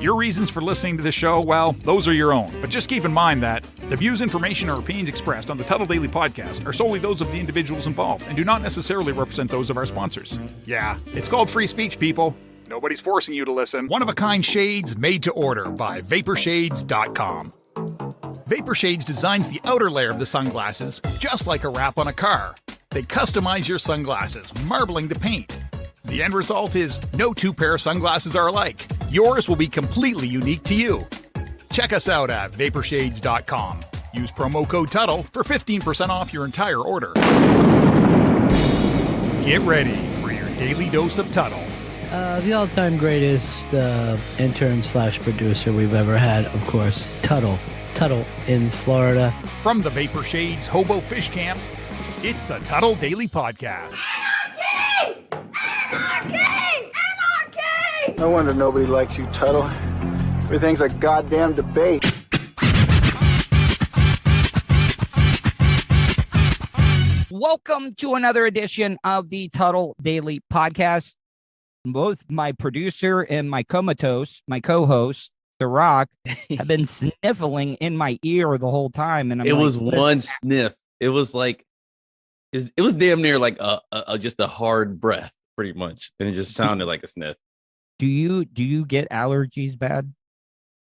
Your reasons for listening to the show, well, those are your own. But just keep in mind that the views, information, or opinions expressed on the Tuddle Daily Podcast are solely those of the individuals involved and do not necessarily represent those of our sponsors. Yeah, it's called free speech, people. Nobody's forcing you to listen. One-of-a-kind shades made to order by VaporShades.com. Vapor Shades designs the outer layer of the sunglasses just like a wrap on a car. They customize your sunglasses, marbling the paint. The end result is no two pair of sunglasses are alike. Yours will be completely unique to you. Check us out at VaporShades.com. Use promo code Tuddle for 15% off your entire order. Get ready for your daily dose of Tuddle. The all-time greatest intern/producer we've ever had, of course, Tuddle. Tuddle in Florida. From the Vapor Shades Hobo Dish Camp, it's the Tuddle Daily Podcast. Anarchy! Anarchy! Anarchy! No wonder nobody likes you, Tuddle. Everything's a goddamn debate. Welcome to another edition of the Tuddle Daily Podcast. Both my producer and my co-host, Serak, have been sniffling in my ear the whole time. And it was one sniff. It was like, it was damn near like just a hard breath, pretty much. And it just sounded like a sniff. Do you get allergies bad?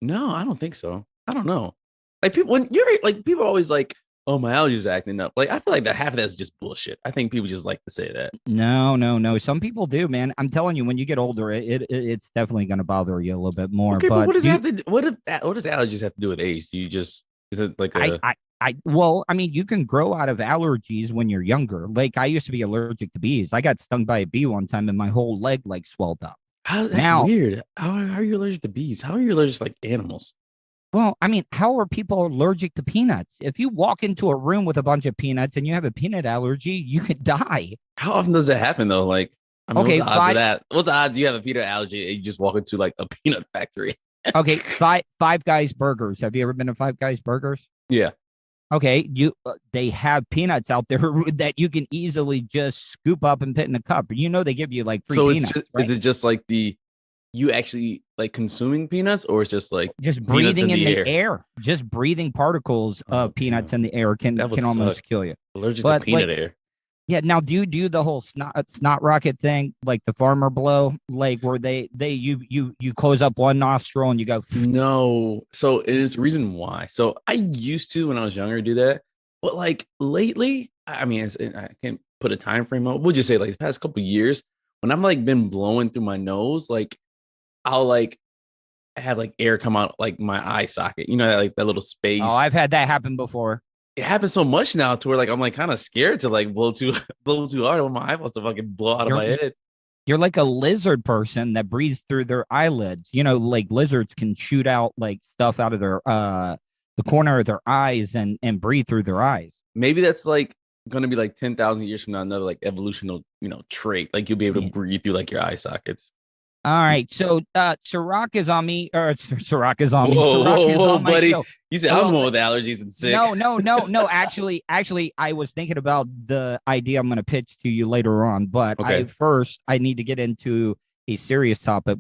No, I don't think so. I don't know. Like people, when you're like, people are always like, oh, my allergies are acting up. Like, I feel like that half of that's just bullshit. I think people just like to say that. No. Some people do, man. I'm telling you, when you get older, it's definitely going to bother you a little bit more. Okay, but what does allergies have to do with age? Is it like well, I mean, you can grow out of allergies when you're younger. Like, I used to be allergic to bees. I got stung by a bee one time and my whole leg like swelled up. That's weird. How are you allergic to bees? How are you allergic to like animals? Well, I mean, how are people allergic to peanuts? If you walk into a room with a bunch of peanuts and you have a peanut allergy, you could die. How often does that happen, though? Like, I mean, okay, what's the odds of that? What's the odds you have a peanut allergy and you just walk into like a peanut factory? Okay, Five Guys Burgers. Have you ever been to Five Guys Burgers? Yeah. Okay, they have peanuts out there that you can easily just scoop up and put in a cup. You know they give you like free peanuts. Right? Is it just like you actually like consuming peanuts, or it's just like just breathing in the air? Just breathing particles of peanuts in the air can almost kill you. Allergic to peanut air. Yeah. Now, do you do the whole snot rocket thing, like the farmer blow, like where you close up one nostril and you go? No. So it's the reason why. So I used to, when I was younger, do that, but like lately, I mean, I can't put a time frame on. We'll just say like the past couple of years, when I've like been blowing through my nose, like I'll like have like air come out like my eye socket, you know, like that little space. Oh, I've had that happen before. It happens so much now to where like I'm like kind of scared to like blow too hard when my eyeballs to fucking blow out of my head. You're like a lizard person that breathes through their eyelids. You know, like lizards can shoot out like stuff out of their the corner of their eyes and breathe through their eyes. Maybe that's like gonna be like 10,000 years from now, another like evolutional, trait. Like you'll be able to breathe through like your eye sockets. All right, so Serak is on me, or Serak is on me. Whoa, buddy! Show. You said I'm the one with allergies and sick. No. Actually, I was thinking about the idea I'm going to pitch to you later on, but okay. I need to get into a serious topic.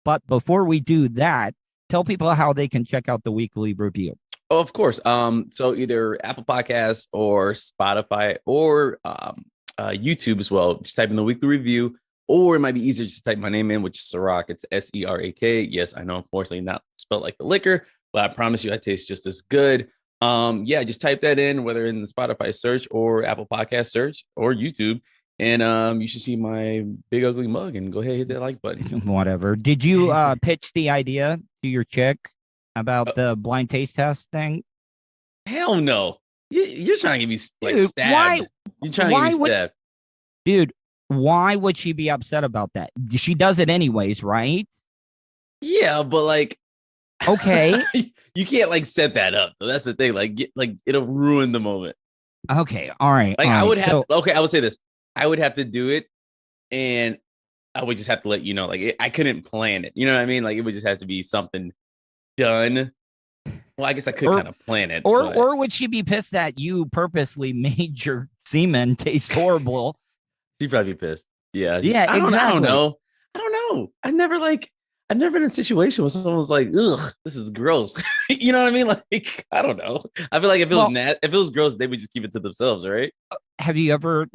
But before we do that, tell people how they can check out the weekly review. Oh, of course. So either Apple Podcasts or Spotify or YouTube as well. Just type in the weekly review. Or it might be easier just to type my name in, which is Serak. It's Serak. Yes, I know, unfortunately, not spelled like the liquor, but I promise you I taste just as good. Just type that in, whether in the Spotify search or Apple Podcast search or YouTube. And you should see my big ugly mug and go ahead and hit that like button. Whatever. Did you pitch the idea to your chick about the blind taste test thing? Hell no. You're trying to get me like stabbed. Why? You're trying to get me stabbed. Dude. Why would she be upset about that? She does it anyways, right? Yeah, but like, okay, you can't like set that up. That's the thing. Like, it'll ruin the moment. Okay, all right. Like, I would have. Okay, I would say this. I would have to do it, and I would just have to let you know. Like, I couldn't plan it. You know what I mean? Like, it would just have to be something done. Well, I guess I could kind of plan it. Or would she be pissed that you purposely made your semen taste horrible? She'd probably be pissed. Yeah. Yeah, I don't exactly. know. I never like, I've never been in a situation where someone was like, ugh, this is gross. You know what I mean? Like, I don't know. I feel like if it was gross, they would just keep it to themselves, right? Have you ever,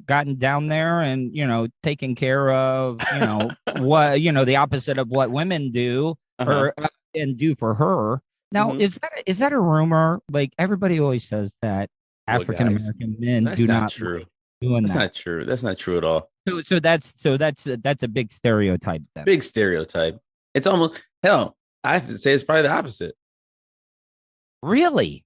gotten down there and, taken care of, what, the opposite of what women do or and do for her? Now, is that a rumor? Like everybody always says that African American men do not true. like doing that's that. Not true. That's not true at all. So that's a big stereotype then. Big stereotype. It's almost hell. I have to say it's probably the opposite. Really?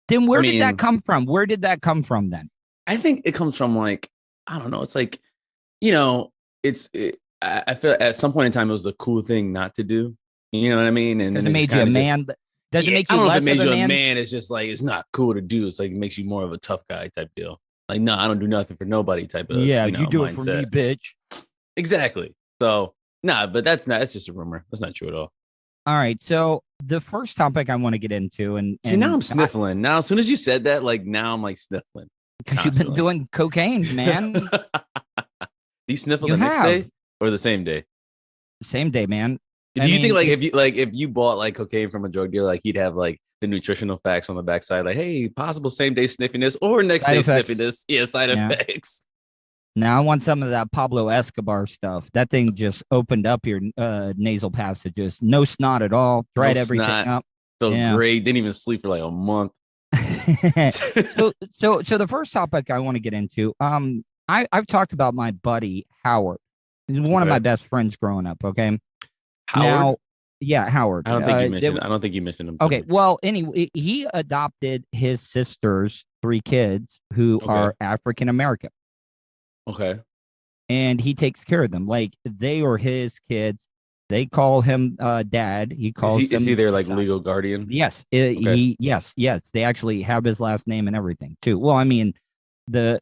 Then where did that come from? Where did that come from then? I think it comes from like, I don't know. It's like, I feel at some point in time it was the cool thing not to do. You know what I mean? And does it make you a man? Does it make you less of a man? It's just like it's not cool to do. It's like it makes you more of a tough guy type deal. Like, no, I don't do nothing for nobody type of you do mindset. it for me, bitch. Exactly. So but that's just a rumor. That's not true at all. All right. So the first topic I want to get into and see now I'm sniffling. Now as soon as you said that, like now I'm like sniffling. Because you've been doing cocaine, man. Do you sniffle the next day or the same day? Same day, man. Do you think if you bought like cocaine from a drug dealer, like he'd have like the nutritional facts on the backside, like, hey, possible same day sniffiness or next day sniffiness? Yeah, side effects. Now I want some of that Pablo Escobar stuff. That thing just opened up your nasal passages. No snot at all. Dried everything up. Felt great. Didn't even sleep for like a month. so the first topic I want to get into, I've talked about my buddy Howard. He's one of my best friends growing up. Okay, Howard. Now, yeah, Howard. I don't think you mentioned. I don't think you mentioned him. Okay, well, anyway, he adopted his sister's 3 kids who are African American. Okay, and he takes care of them like they are his kids. They call him dad. He calls is he their like legal guardian? Yes. Yes. They actually have his last name and everything too. Well, I mean, it's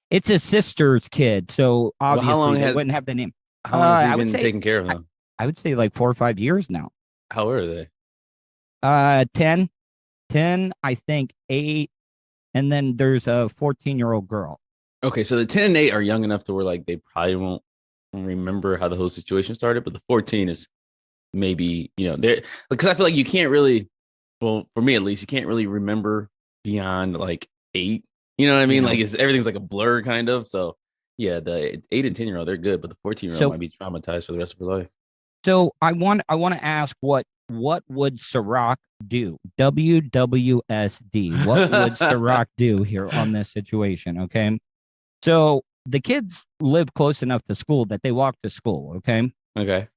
his sister's kid, so obviously they wouldn't have the name. How long has he been taking care of them? I would say like 4 or 5 years now. How old are they? 10, I think 8, and then there's a 14-year-old girl. Okay, so the 10 and 8 are young enough to where like they probably won't remember how the whole situation started, but the 14 is maybe, there, because I feel like you can't really, well, for me at least, you can't really remember beyond like 8. You know what I mean? Like everything's like a blur kind of. So yeah, the 8 and 10-year-old, they're good, but the 14-year-old might be traumatized for the rest of her life. So I want to ask what would Serak do? WWSD. What would Serak do here on this situation? Okay. So the kids live close enough to school that they walk to school. Okay. Okay.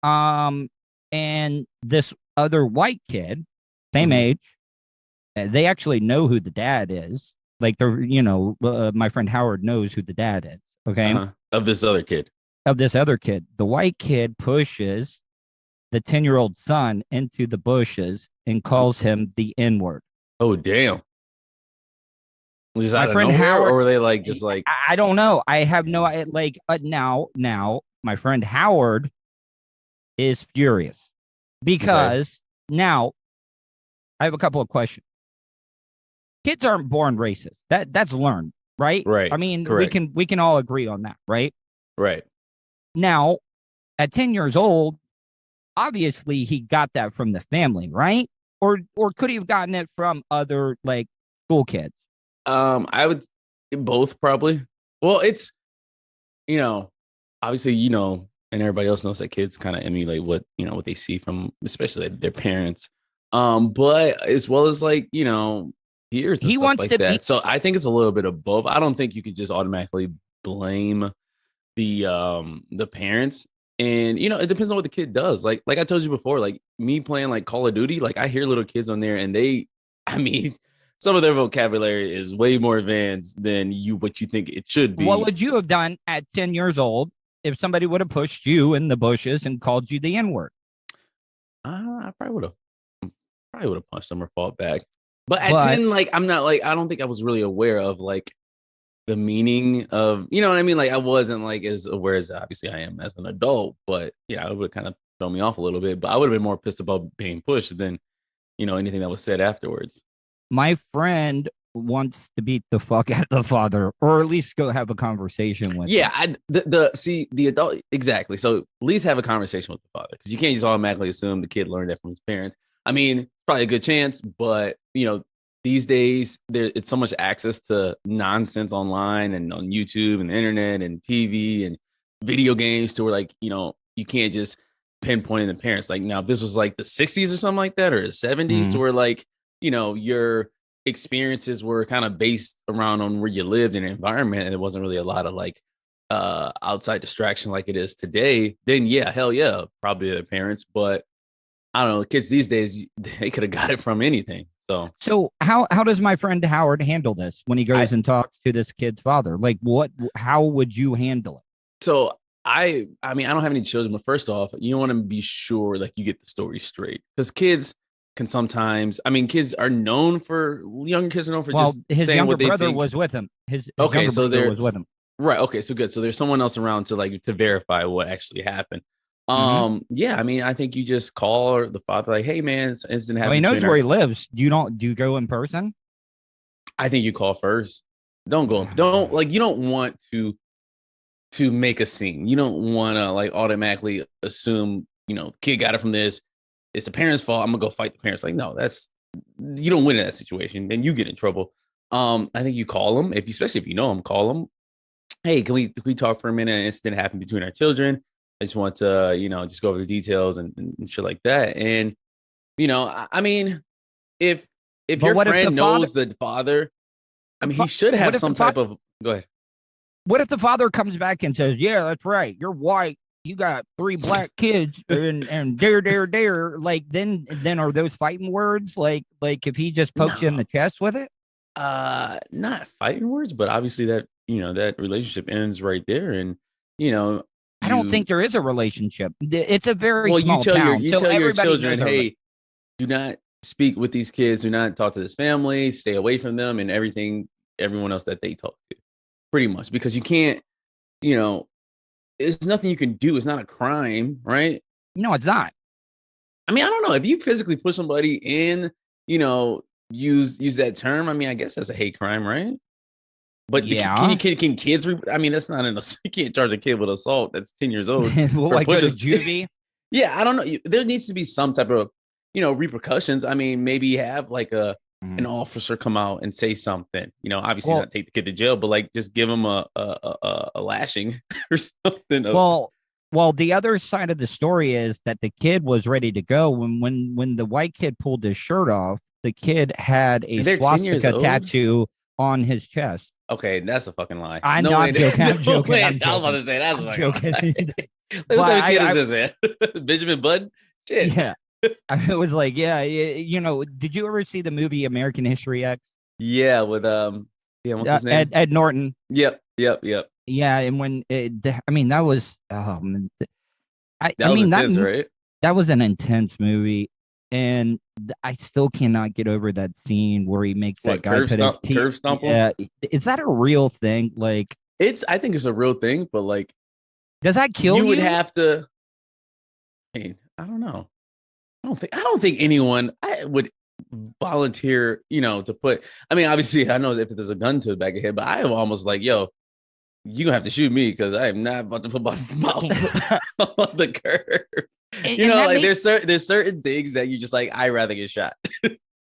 And this other white kid, same age, they actually know who the dad is. Like my friend Howard knows who the dad is. Okay. Of this other kid. The white kid pushes the 10-year-old son into the bushes and calls him the N-word. Oh, damn. Was my friend Howard, or were they like just like I don't know. I have no now my friend Howard is furious because now I have a couple of questions. Kids aren't born racist. That's learned, right? Right. I mean, correct. we can all agree on that, right? Right. Now, at 10 years old, obviously he got that from the family, right? Or could he have gotten it from other like school kids? I would both probably. Well, it's obviously and everybody else knows that kids kind of emulate what they see from especially their parents. But as well as like peers and he stuff wants like to that. So I think it's a little bit of both. I don't think you could just automatically blame the parents. And it depends on what the kid does. Like I told you before, like me playing like Call of Duty, like I hear little kids on there and some of their vocabulary is way more advanced than what you think it should be. What would you have done at 10 years old if somebody would have pushed you in the bushes and called you the N-word? I probably would have punched them or fought back. But at 10, like I'm not like I don't think I was really aware of like the meaning of what I mean. Like I wasn't like as aware as obviously I am as an adult. But it would have kind of thrown me off a little bit. But I would have been more pissed about being pushed than anything that was said afterwards. My friend wants to beat the fuck out of the father, or at least go have a conversation with him. The adult, exactly. So at least have a conversation with the father, because you can't just automatically assume the kid learned that from his parents. I mean, probably a good chance, but these days it's so much access to nonsense online and on YouTube and the internet and TV and video games to where you can't just pinpoint the parents. Like, now if this was like the 60s or something like that, or the 70s, to where your experiences were kind of based around on where you lived in an environment, and it wasn't really a lot of outside distraction like it is today, then hell yeah, probably their parents. But I don't know, kids these days, they could have got it from anything. So how does my friend Howard handle this when he goes and talks to this kid's father? Like, how would you handle it? So I mean, I don't have any children, but first off, you want to be sure you get the story straight, because kids can sometimes, kids are known for, younger kids are known for just his saying younger what they brother think. was with him. His okay, younger so brother was with him. Right. Okay. So good. So there's someone else around to verify what actually happened. Yeah. I mean, I think you just call the father, like, hey man, this incident happened. He knows where he lives. Do you go in person? I think you call first. Don't go. You don't want to make a scene. You don't want to automatically assume, kid got it from this. It's the parents' fault. I'm gonna go fight the parents. Like, no, you don't win in that situation. Then you get in trouble. I think you call them, especially if you know them, call them. Hey, can we talk for a minute? An incident happened between our children. I just want to, just go over the details and shit like that. And, I mean, if your friend knows the father, I mean, he should have some type of, go ahead. What if the father comes back and says, yeah, that's right, you're white, you got 3 black kids, and dare, like, then are those fighting words? Like if he just pokes you in the chest with it? Not fighting words, but obviously that, that relationship ends right there. And, I don't think there is a relationship. It's a very small you tell town. You tell your children, hey, do not speak with these kids, do not talk to this family, stay away from them and everyone else that they talk to, pretty much, because you can't, there's nothing you can do. It's not a crime, right? No, it's not. I mean, I don't know, if you physically push somebody in, use that term. I mean, I guess that's a hate crime, right? But can kids? That's not you can't charge a kid with assault that's 10 years old. Like go to juvie. Yeah, I don't know. There needs to be some type of repercussions. I mean, maybe have an officer come out and say something. Obviously not take the kid to jail, but just give him a lashing or something. Well, the other side of the story is that the kid was ready to go when the white kid pulled his shirt off. The kid had a swastika tattoo on his chest. Okay, that's a fucking lie. I'm joking. I was about to say that's a fucking lie. What type of kid is this, man? Benjamin Button? Shit. Yeah. I was like, yeah, did you ever see the movie American History X? Yeah, with what's his name? Ed Norton. Yep. Yeah, and when that was right? That was an intense movie, and I still cannot get over that scene where he makes that guy put his teeth. Curve stomp him? Yeah, is that a real thing? Like, I think it's a real thing, but does that kill you? You would have to. I don't know. I don't think anyone would volunteer, to put. I mean, obviously, I know if there's a gun to the back of head, but I am almost like, yo, you gonna have to shoot me because I am not about to put my mouth on the curb. There's certain things that you just I'd rather get shot.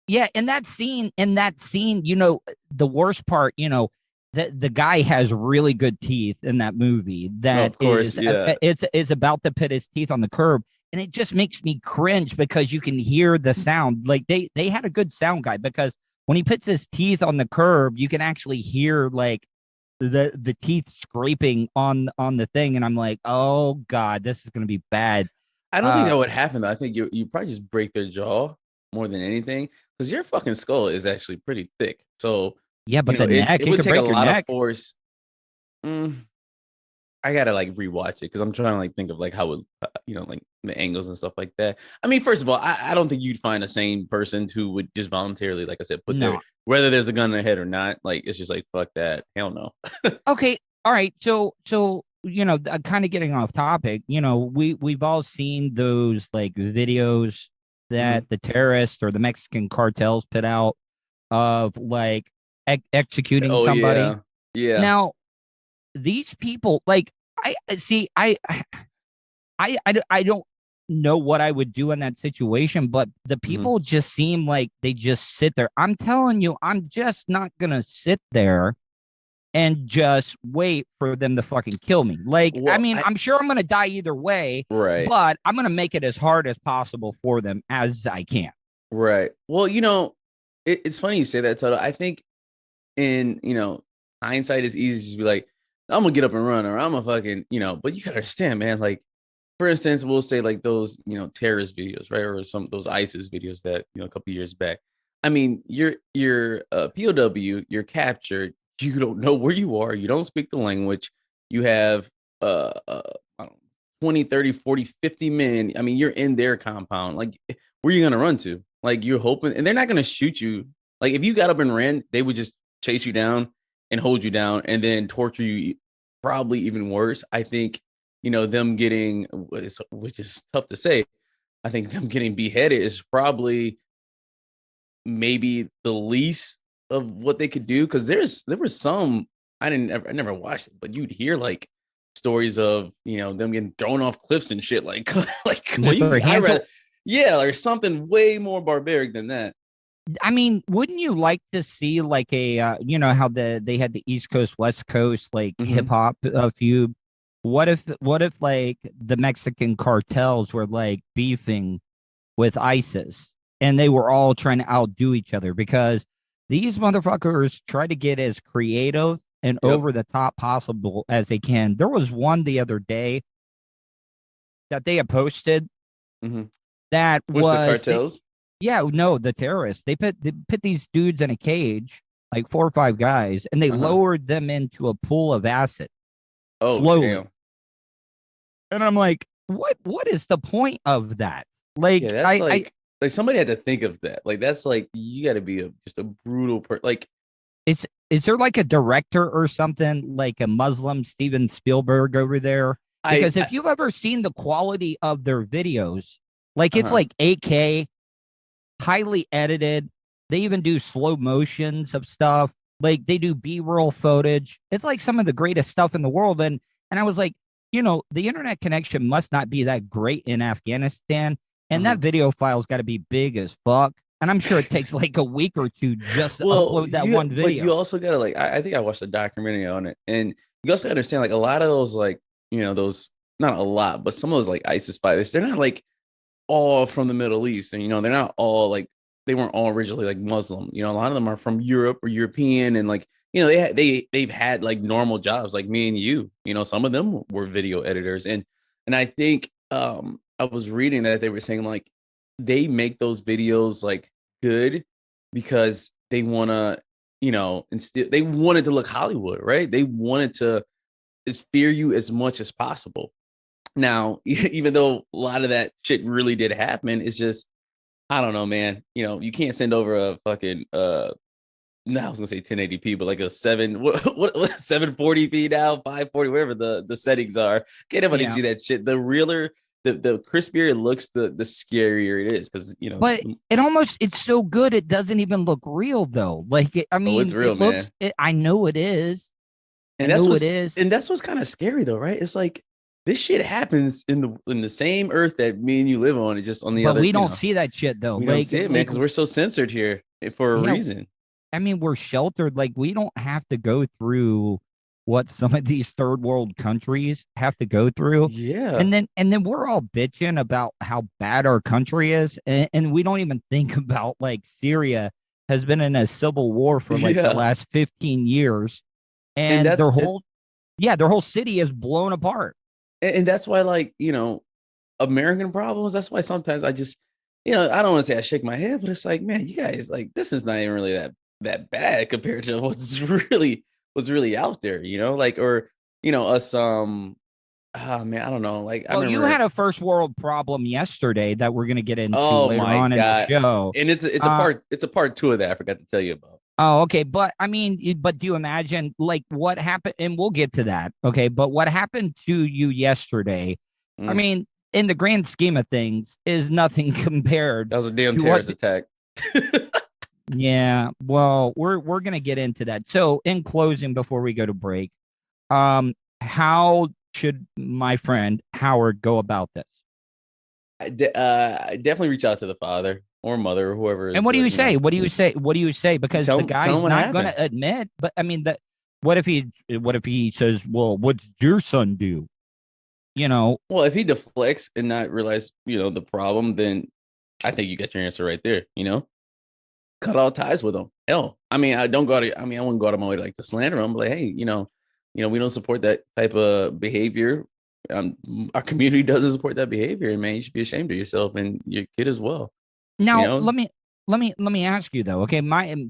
Yeah, in that scene, the worst part, the guy has really good teeth in that movie. That it's about to put his teeth on the curb. And it just makes me cringe because you can hear the sound. Like they had a good sound guy, because when he puts his teeth on the curb, you can actually hear the teeth scraping on the thing. And I'm like, oh God, this is going to be bad. I don't think that would happen, though. I think you probably just break their jaw more than anything, because your fucking skull is actually pretty thick. So yeah, but the neck, it would take a lot of force. I gotta rewatch it because I'm trying to think of how it, the angles and stuff like that. I mean, first of all, I don't think you'd find a sane person who would just voluntarily, like I said, put their, whether there's a gun in their head or not. It's just fuck that, hell no. Okay, all right. So kind of getting off topic. We've all seen those videos that the terrorists or the Mexican cartels put out of executing somebody. Yeah. Now, these people, like, I see, I don't know what I would do in that situation, but the people just seem like they just sit there. I'm telling you, I'm just not gonna sit there and just wait for them to fucking kill me. Like, Well, I mean, I'm sure I'm gonna die either way, right. but I'm gonna make it as hard as possible for them as I can. Right. Well, it's funny you say that, Tuddle. I think in, hindsight is easy to be like, I'm gonna get up and run, or I'm a fucking, but you gotta understand, man. Like, for instance, we'll say like those, terrorist videos, right? Or some those ISIS videos that, a couple years back. I mean, you're a POW, you're captured, you don't know where you are, you don't speak the language, you have I don't know, 20, 30, 40, 50 men. I mean, you're in their compound. Like, where are you gonna run to? Like, you're hoping, and they're not gonna shoot you. Like, if you got up and ran, they would just chase you down and hold you down and then torture you, probably even worse. I think, them getting, which is tough to say, I think them getting beheaded is probably maybe the least of what they could do. Because there were some, I never watched it, but you'd hear like stories of, them getting thrown off cliffs and shit. Like, yeah, or something way more barbaric than that. I mean, wouldn't you like to see like a, how they had the East Coast, West Coast, like hip hop feud? What if like the Mexican cartels were like beefing with ISIS and they were all trying to outdo each other because these motherfuckers try to get as creative and over the top possible as they can. There was one the other day that they had posted that was the cartels. The terrorists. They put these dudes in a cage, like 4 or 5 guys, and they lowered them into a pool of acid. Oh, slowly. damn. And I'm like, what is the point of that? Like, Yeah, that's like somebody had to think of that. Like, that's like, you got to be just a brutal person. Like, is there like a director or something, like a Muslim Steven Spielberg over there? Because if you've ever seen the quality of their videos, like it's like 8K, highly edited. They even do slow motions of stuff. Like they do B-roll footage. It's like some of the greatest stuff in the world. And I was like, the internet connection must not be that great in Afghanistan. And that video file's got to be big as fuck. And I'm sure it takes like a week or two just to upload that one video. But you also got to like, I think I watched a documentary on it. And you also got to understand like a lot of those, like, those, not a lot, but some of those like ISIS fighters, they're not like all from the Middle East. And, they're not all like, they weren't all originally like Muslim. A lot of them are from Europe or European. And like, they've had like normal jobs like me and you. Some of them were video editors. And I think I was reading that they were saying like they make those videos like good because they want to, they wanted to look Hollywood, right? They wanted to fear you as much as possible. Now, even though a lot of that shit really did happen, it's just, I don't know, man. You can't send over a fucking no, I was gonna say 1080p, but like a 740p now, 540, whatever the settings are. Can't nobody see that shit. The realer, the crispier it looks, the scarier it is, because But it's so good it doesn't even look real though. Like it's real, man. I know it is, and that's what's kind of scary though, right? It's like this shit happens in the same earth that me and you live on. It's just on the other. But we don't see that shit though. We don't see it, man, because we're so censored here for a reason. I mean, we're sheltered. Like, we don't have to go through what some of these third world countries have to go through. Yeah. And then we're all bitching about how bad our country is. And we don't even think about like Syria has been in a civil war for like the last 15 years. And their whole city is blown apart. And that's why, like, American problems, that's why sometimes I just, I don't want to say I shake my head, but it's like, man, you guys, like, this is not even really that bad compared to what's really out there, like, or us man, I don't know, like, well, you had a first world problem yesterday that we're gonna get into later on in the show, and it's a part 2 of that I forgot to tell you about. Oh, okay, but I mean, do you imagine like what happened? And we'll get to that, okay, but what happened to you yesterday, I mean, in the grand scheme of things, is nothing compared. That was a damn terrorist attack. Yeah. Well, we're gonna get into that. So, in closing, before we go to break, how should my friend Howard go about this? Definitely reach out to the father or mother or whoever. And what do you say? What do you say? What do you say? Because the guy's not going to admit. But I mean, what if he says, "Well, what's your son do?" Well, if he deflects and not realize, the problem, then I think you got your answer right there. Cut all ties with him. Hell, I mean, I wouldn't go out of my way to slander him. But like, hey, we don't support that type of behavior. Our community doesn't support that behavior, and man, you should be ashamed of yourself and your kid as well. Now, let me ask you though. Okay,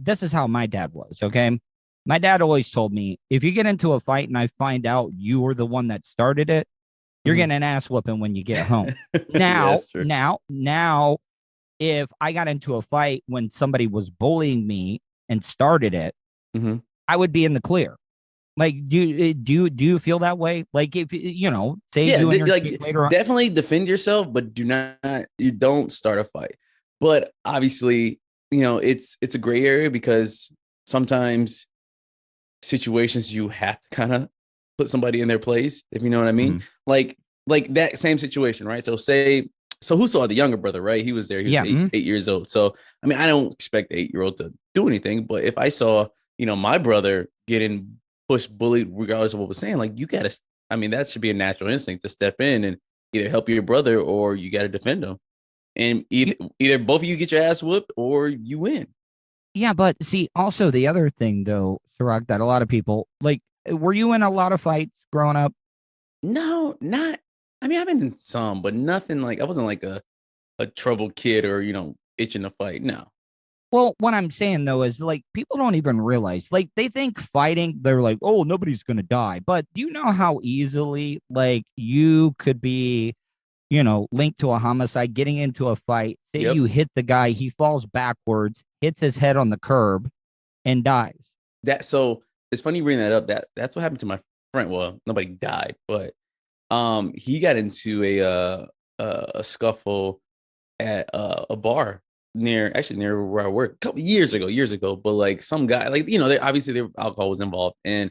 this is how my dad was. Okay, my dad always told me, if you get into a fight and I find out you were the one that started it, you're getting an ass whooping when you get home. Now, now, if I got into a fight when somebody was bullying me and started it, I would be in the clear. Like, do you feel that way? Like, if you and your later on, definitely defend yourself, but you don't start a fight. But obviously, it's a gray area because sometimes situations you have to kind of put somebody in their place, if you know what I mean. Like that same situation, right? So who saw the younger brother, right? He was there. He was 8 years old. So I mean, I don't expect the 8-year-old to do anything, but if I saw my brother getting bullied regardless of what we're saying, like, you gotta, that should be a natural instinct to step in and either help your brother or you gotta defend him, and either both of you get your ass whooped or you win. Yeah, but see, also the other thing though, Serak, that a lot of people were you in a lot of fights growing up? No, not. I've been in some, but nothing like, I wasn't like a troubled kid or itching to fight. No. Well, what I'm saying, though, is people don't even realize, they think fighting, they're like, oh, nobody's going to die. But do you know how easily, you could be, linked to a homicide, getting into a fight? Say you hit the guy, he falls backwards, hits his head on the curb, and dies. So it's funny you bring that up. That's what happened to my friend. Well, nobody died, but he got into a scuffle at a bar near where I work a couple years ago, but some guy, obviously their alcohol was involved, and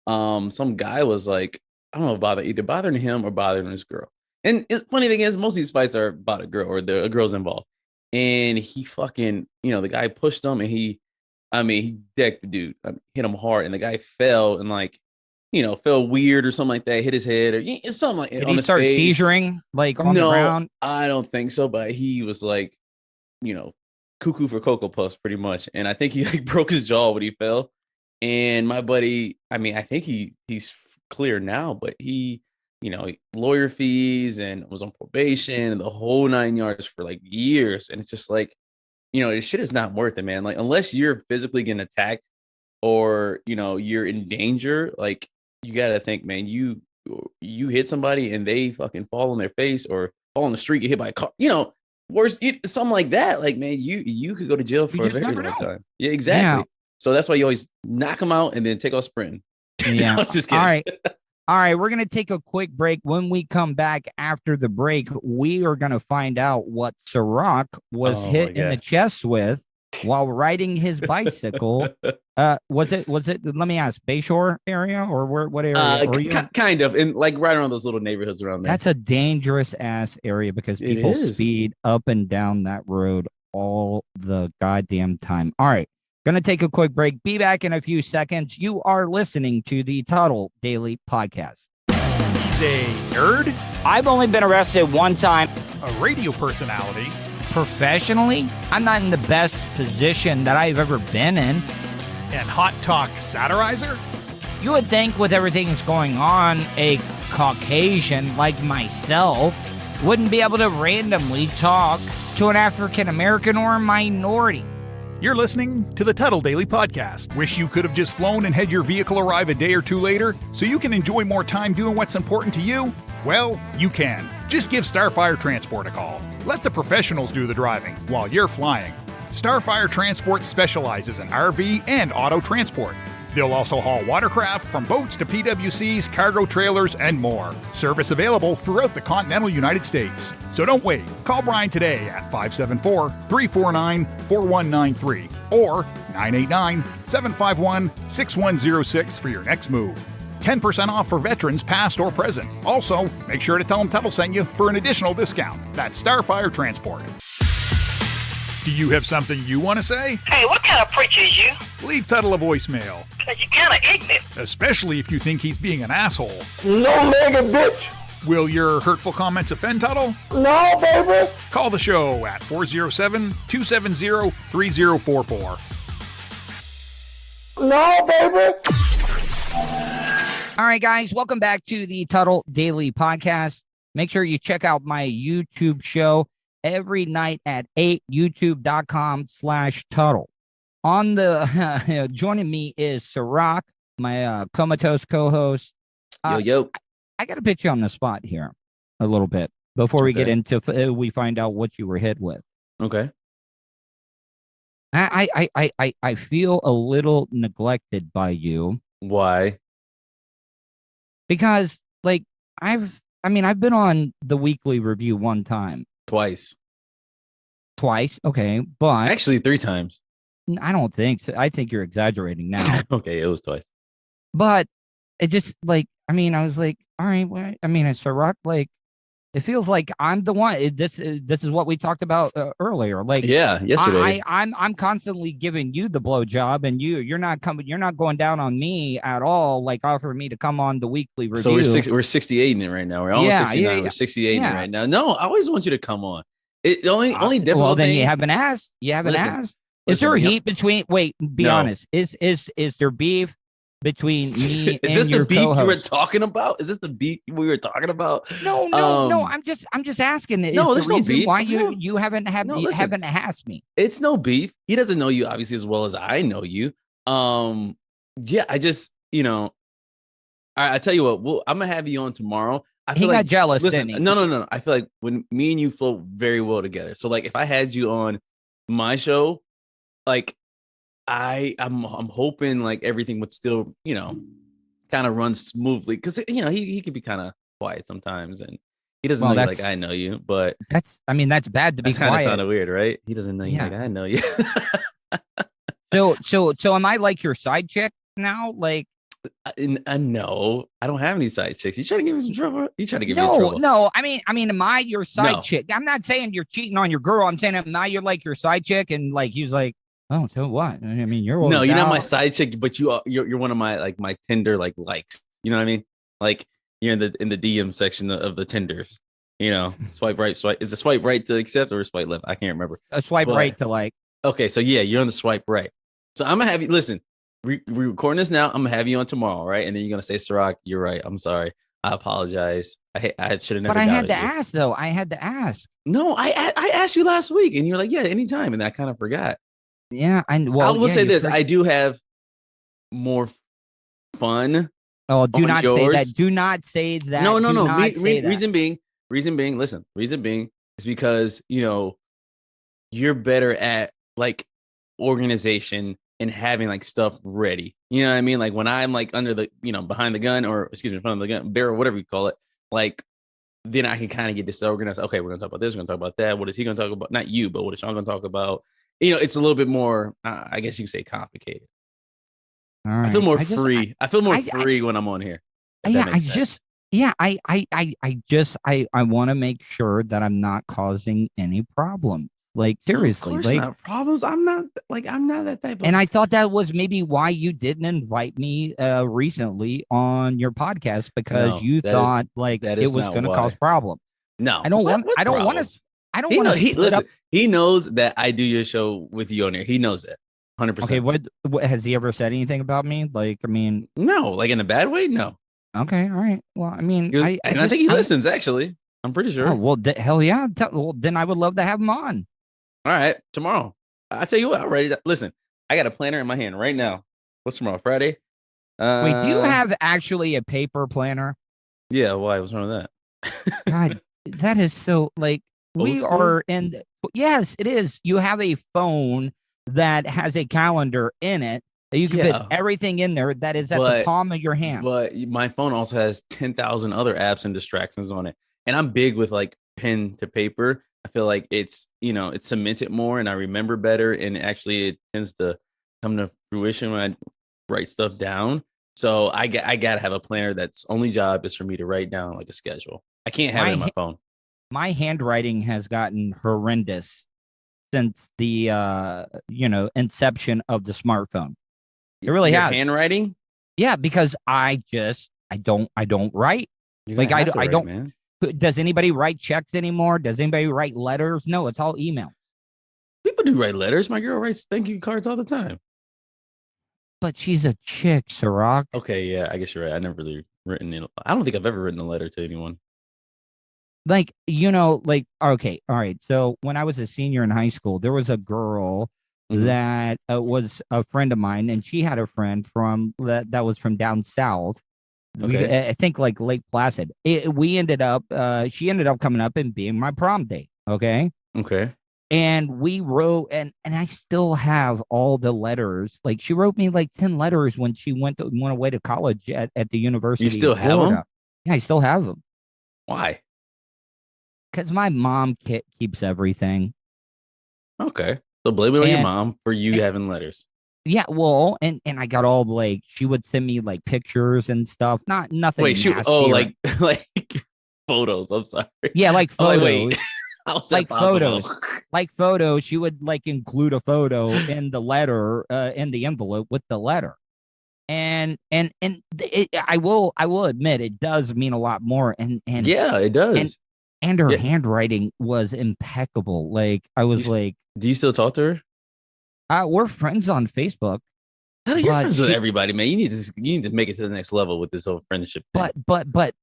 some guy was like, I don't know, either bothering him or bothering his girl. And the funny thing is, most of these fights are about a girl or a girl's involved. And he fucking, the guy pushed him and he decked the dude, hit him hard, and the guy fell and fell weird or something like that, hit his head or something like that. Did he start seizuring on the ground? I don't think so, but he was cuckoo for Cocoa Puffs pretty much. And I think he broke his jaw when he fell. And my buddy, I think he's clear now, but he, lawyer fees and was on probation and the whole 9 yards for years. And it's just this shit is not worth it, man. Unless you're physically getting attacked or, you're in danger, you got to think, man, you hit somebody and they fucking fall on their face or fall on the street, get hit by a car, worse, something like that. Man, you could go to jail for a very long time. Yeah, exactly. Yeah. So that's why you always knock them out and then take off sprinting. Yeah. Just kidding. All right. We're going to take a quick break. When we come back after the break, we are going to find out what Serak was hit in the chest with while riding his bicycle. Was it, let me ask, Bayshore area or what area? Kind of, in right around those little neighborhoods around there. That's a dangerous ass area because people speed up and down that road all the goddamn time. All right. Going to take a quick break. Be back in a few seconds. You are listening to the Tuddle Daily Podcast. He's a nerd. I've only been arrested one time. A radio personality. Professionally, I'm not in the best position that I've ever been in. And hot talk satirizer? You would think with everything that's going on, a Caucasian like myself wouldn't be able to randomly talk to an African American or a minority. You're listening to the Tuddle Daily Podcast. Wish you could have just flown and had your vehicle arrive a day or two later so you can enjoy more time doing what's important to you? Well, you can. Just give Starfire Transport a call. Let the professionals do the driving while you're flying. Starfire Transport specializes in RV and auto transport. They'll also haul watercraft from boats to PWCs, cargo trailers, and more. Service available throughout the continental United States. So don't wait. Call Brian today at 574-349-4193 or 989-751-6106 for your next move. 10% off for veterans past or present. Also, make sure to tell them Tuddle sent you for an additional discount. That's Starfire Transport. Do you have something you want to say? Hey, what kind of preacher is you? Leave Tuddle a voicemail, Cause you're kind of ignorant. especially if you think he's being an asshole. No mega bitch. Will your hurtful comments offend Tuddle? No, baby. Call the show at 407-270-3044. No, baby. All right, guys, welcome back to the Tuddle Daily Podcast. Make sure you check out my YouTube show every night at 8, youtube.com/Tuddle. On the joining me is Serak, my comatose co-host. Yo. I got to put you on the spot here a little bit before we get into we find out what you were hit with. Okay. I feel a little neglected by you. Why? Because I've been on the weekly review one time. Twice. Okay, but Actually, 3 times. I don't think so. I think you're exaggerating now. Okay, it was twice. But it just I was like, all right, well, it's Serak, it feels like I'm the one. This is what we talked about earlier. Yesterday. I'm constantly giving you the blowjob, and you're not going down on me at all. Offering me to come on the weekly review. So we're 68 in it right now. We're almost 69. Yeah. We're 68 in it right now. No, I always want you to come on. It only difficult. Well, then thing, you haven't asked. Is there heat between? Wait, be honest. Is there beef between me is and this your the beef co-host? you were talking about? Is this the beef we were talking about? No. I'm just asking. No, there's no beef. Why you haven't haven't asked me? It's no beef. He doesn't know you obviously as well as I know you. Yeah, I just I tell you what. I'm gonna have you on tomorrow. I feel He got jealous, didn't he? No. I feel like when me and you flow very well together. So if I had you on my show, I'm hoping everything would still kind of run smoothly because he could be kind of quiet sometimes and he doesn't know you like I know you, but that's bad to be kind of quiet. sounded weird, right? He doesn't know you like I know you. So am I your side chick now? No, I don't have any side chicks. You trying to give me some trouble? You trying to give me trouble? No. Am I your side chick? I'm not saying you're cheating on your girl. I'm saying now you're your side chick, and he's like, oh, so what? You're no, you're not my side chick, but you're one of my my Tinder likes. You know what I mean? You're in the DM section of the Tinders. Swipe right, is it swipe right to accept or swipe left? I can't remember. A swipe right to like. Okay, so yeah, you're on the swipe right. So I'm gonna have you listen. We're recording this now. I'm gonna have you on tomorrow, right? And then you're gonna say, Serak, you're right. I'm sorry. I apologize. I should have never. But I had to you. ask though. I had to ask. No, I asked you last week, and you're like, yeah, anytime, and I kind of forgot. Yeah, I will say this: I do have more fun. Oh, do not say that. Do not say that. No. Reason being, listen. Reason being is because you're better at organization and having stuff ready. You know what I mean? When I'm under the behind the gun or in front of the gun barrel, whatever you call it. Then I can kind of get disorganized. Okay, we're gonna talk about this. We're gonna talk about that. What is he gonna talk about? Not you, but what is Sean gonna talk about? It's a little bit more. I guess you could say complicated. All right. I feel more free. I feel more free when I'm on here. Yeah, I want to make sure that I'm not causing any problem. Seriously, of course not problems. I'm not that type of. And I thought that was maybe why you didn't invite me recently on your podcast because you thought it was going to cause problems. No, I don't want. I don't want to. I don't want to. Listen, he knows that I do your show with you on here. He knows that 100%. Okay, what has he ever said anything about me? No, in a bad way. No. Okay, all right. Well, I think he listens. Actually, I'm pretty sure. Oh well, hell yeah. Well, then I would love to have him on. All right, tomorrow. I tell you what, I'm ready to listen. I got a planner in my hand right now. What's tomorrow? Friday? Wait, do you have actually a paper planner? Yeah, why? What's wrong with that? God, that is so we are in. Yes, it is. You have a phone that has a calendar in it. You can fit everything in there that is at the palm of your hand. But my phone also has 10,000 other apps and distractions on it. And I'm big with pen to paper. I feel like it's cemented more, and I remember better, and actually it tends to come to fruition when I write stuff down. So I gotta have a planner that's only job is for me to write down like a schedule. I can't have it in my phone. My handwriting has gotten horrendous since the inception of the smartphone. It really has. Handwriting? Yeah, because I don't write. Like I don't. Man. Does anybody write checks anymore? Does anybody write letters? No, it's all email. People do write letters. My girl writes thank you cards all the time. But she's a chick, Serak. Okay, yeah, I guess you're right. I never really I don't think I've ever written a letter to anyone. Like, okay, all right. So when I was a senior in high school, there was a girl that was a friend of mine, and she had a friend that was from down south. Okay. I think like Lake Placid. She ended up coming up and being my prom date. Okay. Okay. And we wrote, and I still have all the letters. Like she wrote me like 10 letters when she went away to college at the University. You still of have Florida. them? Yeah, I still have them. Why? Because my mom keeps everything. Okay. So blame it on your mom for you having letters. Yeah, well, and I got all like she would send me like pictures and stuff. Nothing. Wait, like photos. I'm sorry. Yeah, like photos. Wait. Like photos. She would like include a photo in the letter, in the envelope with the letter. And I will admit it does mean a lot more. And yeah, it does. And her handwriting was impeccable. Like I was like, do you still talk to her? We're friends on Facebook. You're friends with everybody, man. You need to make it to the next level with this whole friendship thing. But but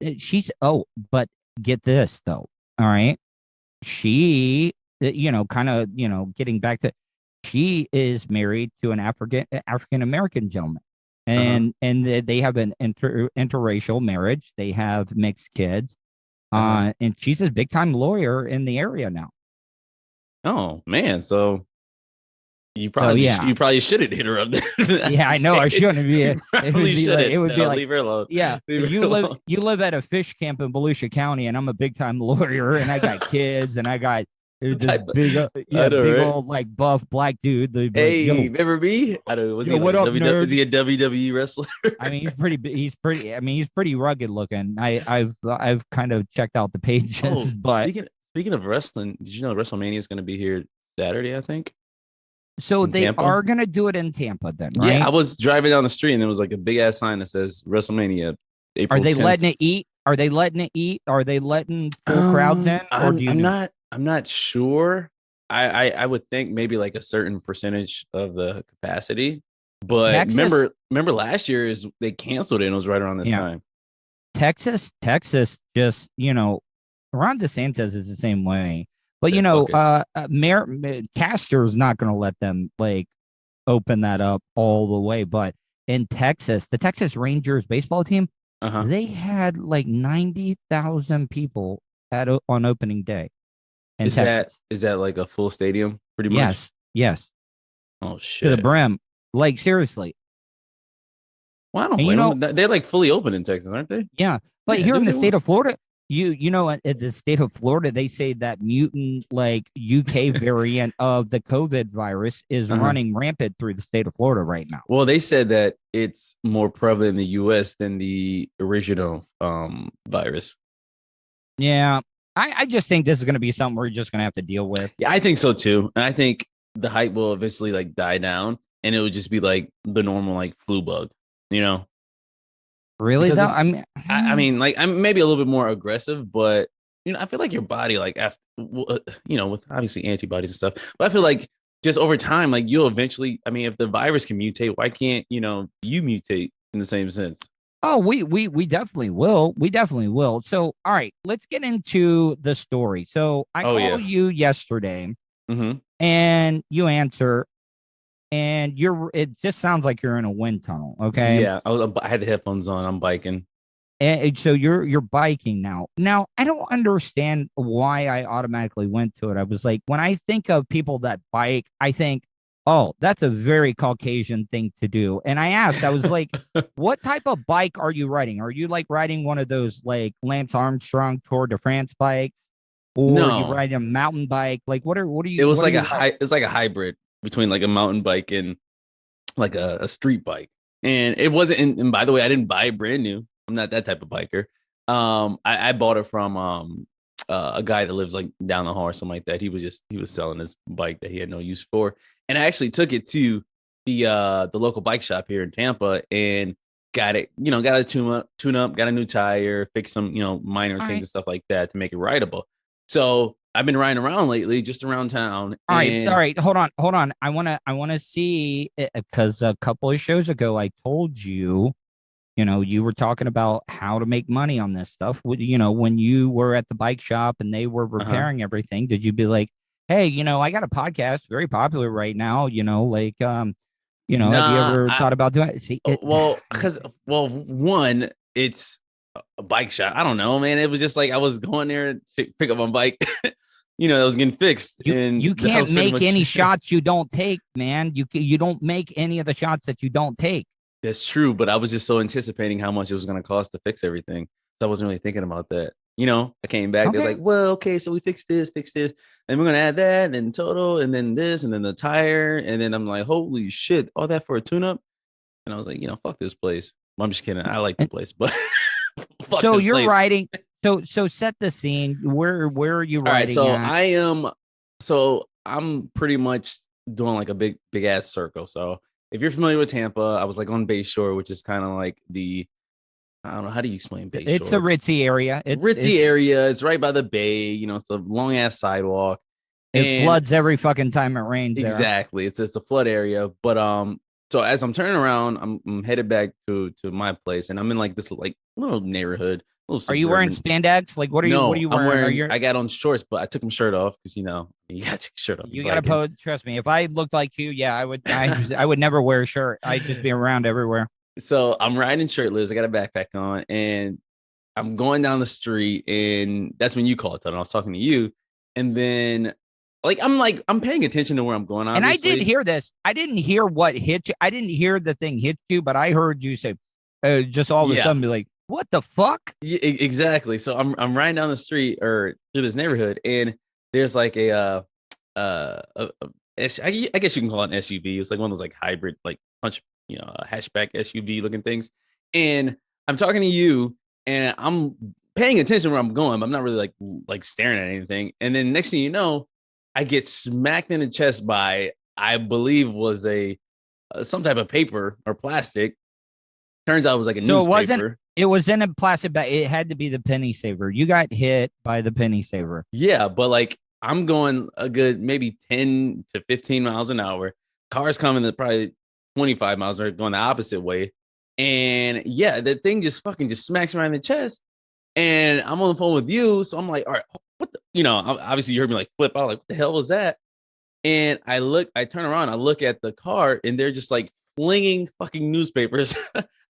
get this though. All right. She, getting back to, she is married to an African American gentleman, and they have an interracial marriage. They have mixed kids, and she's a big time lawyer in the area now. Oh man, so you probably shouldn't hit her up. Yeah, I know I shouldn't be. It would be like leave her alone. Yeah, you live at a fish camp in Volusia County, and I'm a big time lawyer, and I got kids, and I got this big old like buff black dude. Hey, remember me? I don't know. Was he what up, nerd? Is he a WWE wrestler? I mean, he's pretty rugged looking. I've kind of checked out the pages, but speaking of wrestling, did you know WrestleMania is going to be here Saturday? I think. So they are going to do it in Tampa then, right? Yeah, I was driving down the street and there was like a big ass sign that says WrestleMania. April Are they 10th. letting it eat? Are they letting it eat? Are they letting full crowds in? I'm not sure. I would think maybe like a certain percentage of the capacity. But Texas, remember last year is they canceled it and it was right around this time. Texas just, Ron DeSantis is the same way. But Mayor Castor's not going to let them like open that up all the way. But in Texas, the Texas Rangers baseball team, they had like 90,000 people on opening day. In Texas. Is that like a full stadium? Pretty much. Yes. Oh shit! To the brim. Like seriously. Well, I don't blame them. They're like fully open in Texas, aren't they? Yeah, but here in the state of Florida. At the state of Florida, they say that mutant, like UK variant of the COVID virus is running rampant through the state of Florida right now. Well, they said that it's more prevalent in the US than the original virus. Yeah, I just think this is going to be something we're just going to have to deal with. Yeah, I think so too. And I think the hype will eventually like die down and it would just be like the normal like flu bug, Really? Though? I mean, like I'm maybe a little bit more aggressive, but I feel like your body, like after, with obviously antibodies and stuff. But I feel like just over time, like you'll eventually. I mean, if the virus can mutate, why can't you mutate in the same sense? Oh, we definitely will. We definitely will. So, all right, let's get into the story. So I called you yesterday, and you answer. And it just sounds like you're in a wind tunnel. Okay. Yeah. I had the headphones on. I'm biking. And so you're biking now. Now, I don't understand why I automatically went to it. I was like, when I think of people that bike, I think, oh, that's a very Caucasian thing to do. And I was like, what type of bike are you riding? Are you like riding one of those like Lance Armstrong Tour de France bikes? or No. you ride a mountain bike? Like, what are you? It was what are like you it's like a hybrid between like a mountain bike and like a street bike. And it wasn't. And by the way, I didn't buy it brand new. I'm not that type of biker. I bought it from a guy that lives like down the hall or something like that. He was selling his bike that he had no use for, and I actually took it to the local bike shop here in Tampa and got it. Got a tune up, got a new tire, fixed some minor things and stuff like that to make it rideable. So I've been riding around lately, just around town. All right. Hold on. I wanna see because a couple of shows ago I told you, you were talking about how to make money on this stuff. When you were at the bike shop and they were repairing everything, did you be like, hey, I got a podcast, very popular right now, have you ever thought about doing it? See, one, it's a bike shop. I don't know, man. It was just like I was going there to pick up my bike. That was getting fixed. You can't make any shots you don't take, man. You don't make any of the shots that you don't take. That's true, but I was just so anticipating how much it was going to cost to fix everything. So I wasn't really thinking about that. I came back. They're like, well, okay, so we fixed this, and we're going to add that, and then total, and then this, and then the tire. And then I'm like, holy shit, all that for a tune-up? And I was like, fuck this place. Well, I'm just kidding. I like the place, but fuck so this you're place. riding. So set the scene. Where are you riding? All right, I'm pretty much doing like a big ass circle. So if you're familiar with Tampa, I was like on Bay Shore, which is kind of like I don't know, how do you explain Bay Shore? It's a ritzy area. It's area. It's right by the bay. It's a long ass sidewalk. It floods every fucking time it rains. Exactly. It's a flood area. But so as I'm turning around, I'm headed back to my place, and I'm in like this like little neighborhood. Are you wearing spandex? Like, what are you? What are you wearing? I got on shorts, but I took my shirt off because you got to take your shirt off. You got to pose. Trust me, if I looked like you, yeah, I would. I would never wear a shirt. I'd just be around everywhere. So I'm riding shirtless. I got a backpack on, and I'm going down the street, and that's when you called, Tuddle. I was talking to you, and then I'm paying attention to where I'm going. Obviously. And I did hear this. I didn't hear what hit you. I didn't hear the thing hit you, but I heard you say, just all of a sudden, be like, what the fuck? Yeah, exactly. So I'm riding down the street or through this neighborhood, and there's like I guess you can call it an SUV. It's like one of those like hybrid, like punch, hatchback SUV looking things. And I'm talking to you, and I'm paying attention where I'm going. But I'm not really like staring at anything. And then next thing you know, I get smacked in the chest by, I believe was some type of paper or plastic. Turns out it was like a newspaper. It was in a plastic bag. It had to be the penny saver. You got hit by the penny saver. Yeah, but like I'm going a good maybe 10 to 15 miles an hour. Cars coming at probably 25 miles or going the opposite way. And yeah, the thing just smacks me right in the chest. And I'm on the phone with you. So I'm like, all right, what the, obviously you heard me like flip out, like, what the hell was that? And I turn around, I look at the car, and they're just like flinging fucking newspapers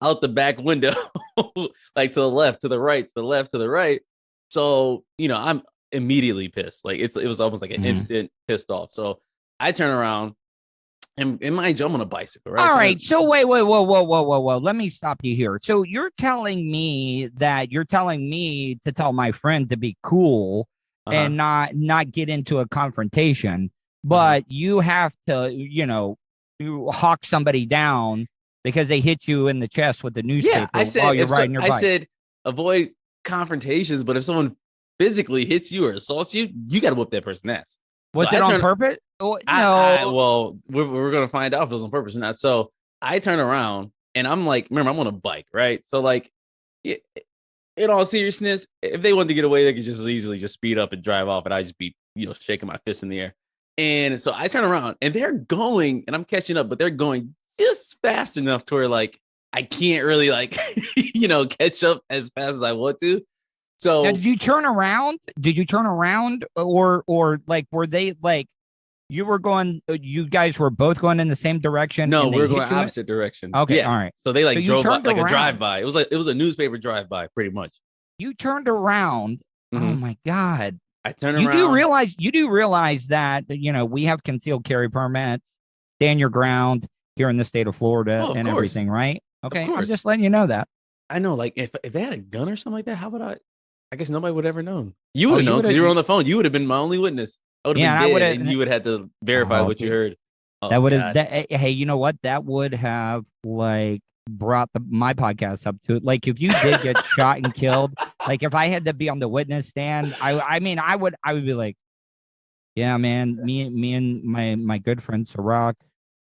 out the back window, like to the left, to the right, to the left, to the right. So, I'm immediately pissed. Like it was almost like an instant pissed off. So I turn around, and mind you, I'm on a bicycle, right? All right. So wait, whoa. Let me stop you here. So you're telling me to tell my friend to be cool and not get into a confrontation, but you have to, you hawk somebody down because they hit you in the chest with the newspaper while you're riding your bike. I said avoid confrontations, but if someone physically hits you or assaults you, you got to whoop that person's ass. Was it on purpose? Oh, no. Well, we're going to find out if it was on purpose or not. So I turn around, and I'm like, remember, I'm on a bike, right? So like, in all seriousness, if they wanted to get away, they could just easily just speed up and drive off, and I just be, shaking my fist in the air. And so I turn around, and they're going, and I'm catching up, but they're going just fast enough to where like I can't really like catch up as fast as I want to. So now, did you turn around? Or like were they like you were going? You guys were both going in the same direction? No, we were going opposite directions. Okay, yeah. All right. So they like drove by, like around. a drive by. It was a newspaper drive by, pretty much. You turned around. Mm-hmm. Oh my God! I turned around. You do realize that we have concealed carry permits, stand your ground here in the state of Florida and everything, right? Okay, I'm just letting you know that. I know, like if they had a gun or something like that, how would I? I guess nobody would ever known. You would have known because would've- you were on the phone. You would have been my only witness. I would Yeah, and I have been would've- dead, and you would have had to verify what you heard. Oh, that would God. have. Hey, you know what? That would have like brought my podcast up to it. Like if you did get shot and killed, like if I had to be on the witness stand, I mean, I would be like, yeah, man, me and my good friend Serak,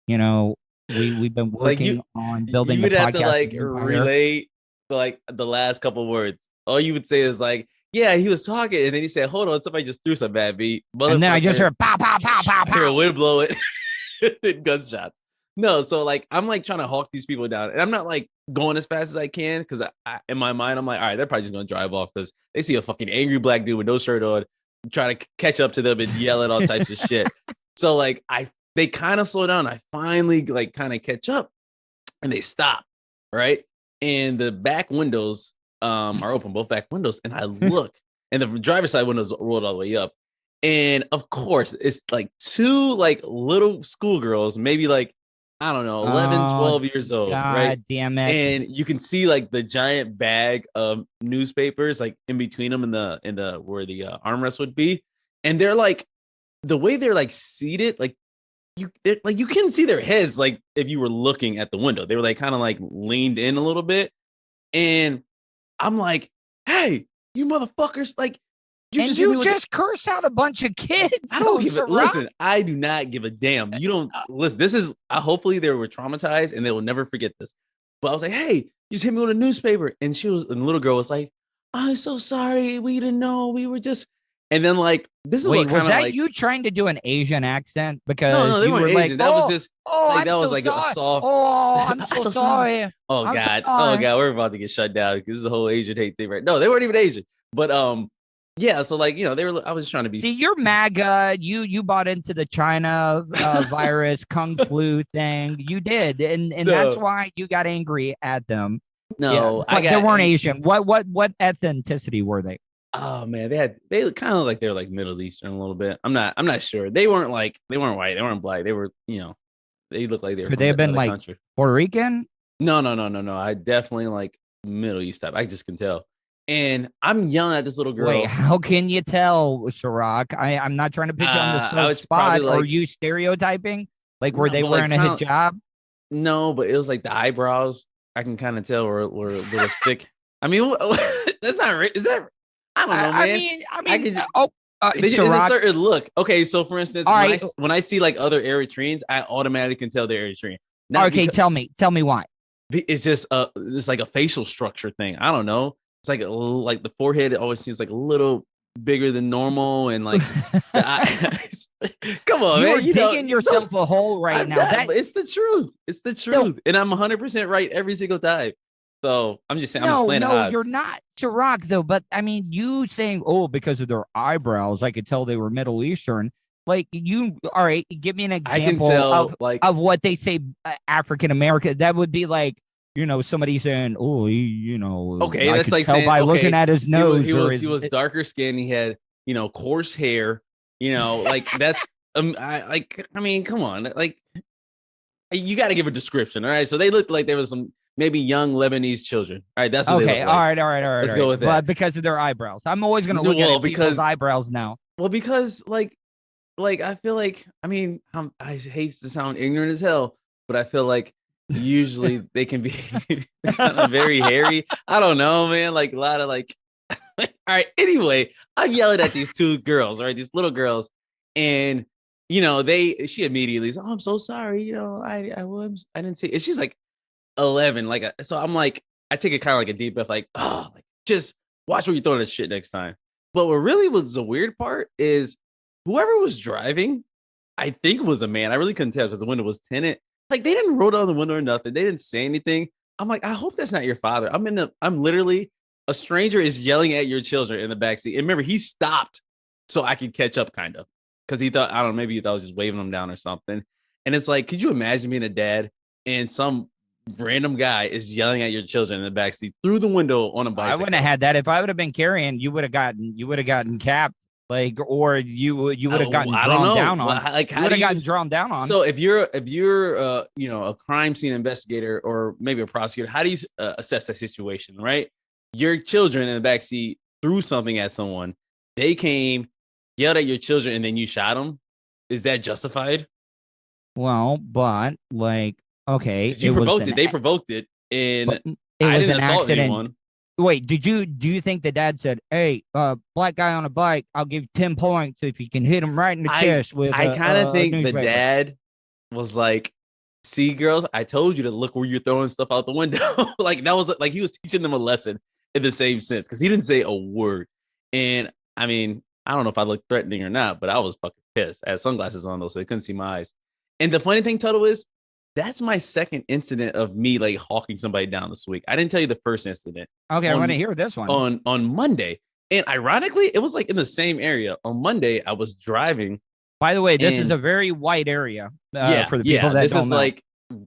you know, we've been working on building You would the have podcast to like empire. relay like the last couple words. All you would say is like, yeah, he was talking, and then he said, hold on, somebody just threw some bad beat. And then I just heard pow pow pow pow hear a pow. wind blow it. Gunshots. No, so like I'm like trying to hawk these people down, and I'm not like going as fast as I can because I in my mind I'm like, all right, they're probably just gonna drive off because they see a fucking angry black dude with no shirt on, trying to catch up to them and yell at all types of shit. So like they kind of slow down. I finally like kind of catch up, and they stop, right? And the back windows are open, both back windows, and I look, and the driver's side windows rolled all the way up, and of course it's like two like little schoolgirls, maybe like I don't know, 11, 12 years old, God right? damn it! And you can see like the giant bag of newspapers like in between them in the where the armrest would be, and they're like the way they're like seated, like you can see their heads like if you were looking at the window. They were like kind of like leaned in a little bit, and I'm like, hey, you motherfuckers, like you just curse out a bunch of kids. I don't give a listen. I do not give a damn. You don't listen. This is hopefully they were traumatized and they will never forget this. But I was like, hey, you just hit me with a newspaper, and the little girl was like, I'm so sorry, we didn't know, we were just. And then like this is Wait, what was that like, you trying to do an Asian accent? Because no, they you weren't were Asian. like, That was just like I'm that was so like sorry. a soft. Oh, I'm I'm so so sorry. Oh I'm so God. sorry. Oh God, we're about to get shut down because this is the whole Asian hate thing, right? No, they weren't even Asian. But yeah, so like, you know, I was just trying to be. See, you're MAGA. You bought into the China virus Kung flu thing. You did, and that's why you got angry at them. No, yeah, they weren't Asian. What ethnicity were they? Oh man, they kind of like they're like Middle Eastern a little bit. I'm not sure. They weren't white, they weren't black. They were, you know, they looked like they were. Could they have been like country. Puerto Rican? No. I definitely like Middle East type. I just can tell. And I'm yelling at this little girl. Wait, how can you tell, Serak? I'm not trying to put you on the spot. Like, are you stereotyping? Like, were they wearing a hijab? No, but it was like the eyebrows. I can kind of tell were a little thick. I mean, that's not right. Is that? I don't know, man. I mean, there's a certain look. Okay, so for instance, when I see like other Eritreans, I automatically can tell they're Eritrean. Okay, tell me why. It's just it's like a facial structure thing. I don't know. It's like the forehead always seems like a little bigger than normal, and like come on, man, you're digging yourself a hole right now. It's the truth. It's the truth, and I'm 100% right every single time. So I'm just saying. I'm just playing odds. You're not Serak though. But I mean, you saying, "Oh, because of their eyebrows, I could tell they were Middle Eastern." Like you, all right? Give me an example of what they say African American. That would be like, you know, somebody saying, "Oh, you know." Okay, I that's could like tell saying by looking at his nose. He was darker skinned. He had, you know, coarse hair. You know, like that's I mean, come on, like you got to give a description. All right, so they looked like there was some. Maybe young Lebanese children. All right, that's what they look like. All right. Let's go with that. But because of their eyebrows, I'm always going to look at people's eyebrows now. Well, because like I feel like I hate to sound ignorant as hell, but I feel like usually they can be very hairy. I don't know, man. Like a lot of like. All right. Anyway, I'm yelling at these two girls, right? These little girls, and you know she immediately says, "Oh, I'm so sorry. You know, I didn't see." And she's like 11, so I'm like, I take it kind of like a deep breath, like, oh, like just watch where you throw that shit next time. But what really was the weird part is whoever was driving, I think it was a man. I really couldn't tell because the window was tinted. Like they didn't roll down the window or nothing. They didn't say anything. I'm like, I hope that's not your father. I'm literally a stranger is yelling at your children in the backseat. And remember, he stopped so I could catch up, kind of, because he thought, I don't know, maybe he thought I was just waving them down or something. And it's like, could you imagine being a dad and some random guy is yelling at your children in the backseat through the window on a bicycle? I wouldn't have had that. If I would have been carrying, you would have gotten capped, like, or you would have gotten drawn down on. Like, you would have gotten drawn down on. So if you're you know, a crime scene investigator or maybe a prosecutor, how do you assess that situation? Right, your children in the backseat threw something at someone, they came, yelled at your children, and then you shot them. Is that justified? Well, but like, okay, 'Cause you provoked it. They provoked it, and it I was didn't an assault accident. anyone. Wait, do you think the dad said, "Hey, black guy on a bike, I'll give 10 points if you can hit him right in the chest with"? I kind of think the newspaper. dad was like, "See, girls, I told you to look where you're throwing stuff out the window." Like that was like he was teaching them a lesson in the same sense because he didn't say a word. And I mean, I don't know if I looked threatening or not, but I was fucking pissed. I had sunglasses on though, so they couldn't see my eyes. And the funny thing, Tuddle, is that's my second incident of me like hawking somebody down this week. I didn't tell you the first incident. Okay, I want to hear this one. On Monday. And ironically, it was like in the same area. On Monday, I was driving. By the way, this is a very white area for the people that this don't is know. like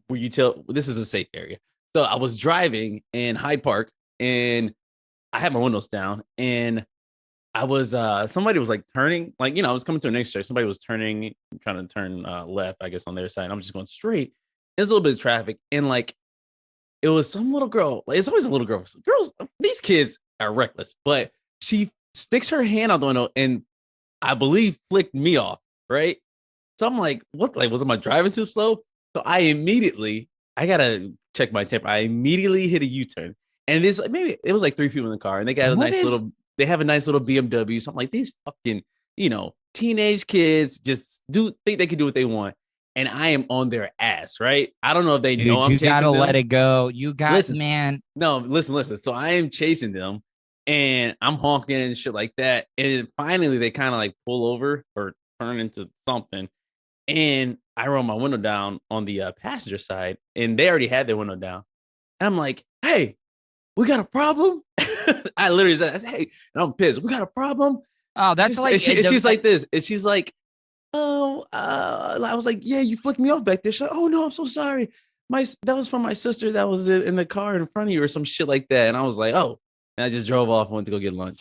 where you tell this is a safe area. So I was driving in Hyde Park and I had my windows down and I was somebody was like turning, like, I was coming to an intersection. Somebody was trying to turn left, I guess, on their side. And I'm just going straight. There's a little bit of traffic, and like it was some little girl. Like, it's always a little girl. Girls, these kids are reckless, but she sticks her hand out the window and I believe flicked me off, right? So I'm like, what? Like, wasn't my driving too slow? So I gotta check my temper. I immediately hit a U-turn, and it is like maybe it was like 3 people in the car, and they got they have a nice little BMW. So I'm like, these fucking, teenage kids just think they can do what they want. And I am on their ass, right? I don't know if they know I'm chasing them. You gotta let it go. You got, listen, man. No, listen. So I am chasing them and I'm honking and shit like that. And finally they kind of like pull over or turn into something. And I roll my window down on the passenger side and they already had their window down. And I'm like, hey, we got a problem? I literally said, hey, and I'm pissed. We got a problem? Oh, that's like... she's like this. And she's like, I was like, yeah, you flicked me off back there. She's like, oh no, I'm so sorry. That was from my sister that was in the car in front of you or some shit like that. And I was like, oh, and I just drove off and went to go get lunch.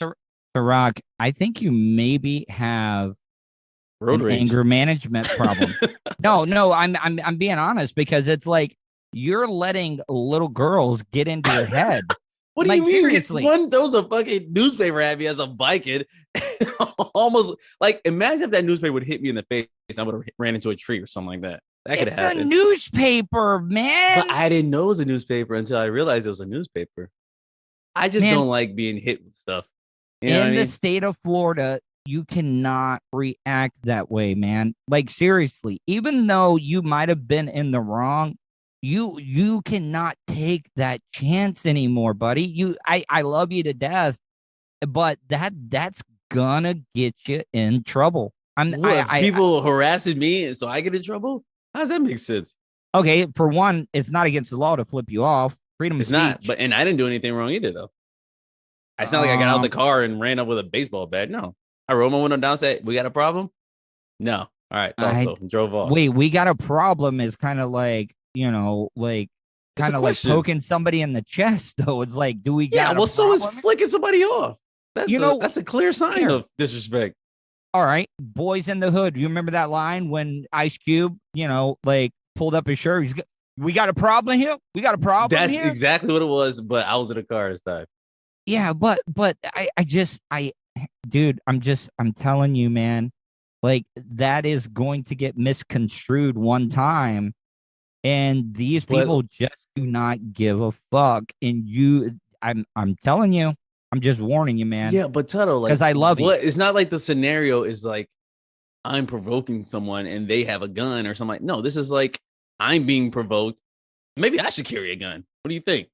Serak, I think you maybe have road rage, anger management problem. No, I'm being honest because it's like you're letting little girls get into your head. What do you mean? Seriously? One throws a fucking newspaper at me as I'm biking. Almost like imagine if that newspaper would hit me in the face. I would have ran into a tree or something like that. That could happen. It's a newspaper, man. But I didn't know it was a newspaper until I realized it was a newspaper. I just don't like being hit with stuff. In the state of Florida, you cannot react that way, man. Like seriously, even though you might have been in the wrong, you cannot take that chance anymore, buddy. I love you to death, but that's gonna get you in trouble. People harassing me, and so I get in trouble. How does that make sense? Okay, for one, it's not against the law to flip you off. Freedom of speech. It's not, and I didn't do anything wrong either, though. It's not like I got out of the car and ran up with a baseball bat. No, I rolled my window down. Said, "We got a problem." No, all right. Also, drove off. Wait, we got a problem is kind of like kind of like poking somebody in the chest, though. It's like, do we got? Yeah, well, so is flicking somebody off. That's a clear sign of disrespect. All right, Boys in the Hood. You remember that line when Ice Cube, pulled up his shirt? We got a problem here. We got a problem. That's here? exactly what it was. But I was in a car this time. Yeah, but dude, I'm telling you, man, like that is going to get misconstrued one time. And these people just do not give a fuck. And I'm telling you, I'm just warning you, man. Yeah, but Tuddle, because I love you. It's not like the scenario is like I'm provoking someone and they have a gun or something. Like, no, this is like I'm being provoked. Maybe I should carry a gun. What do you think?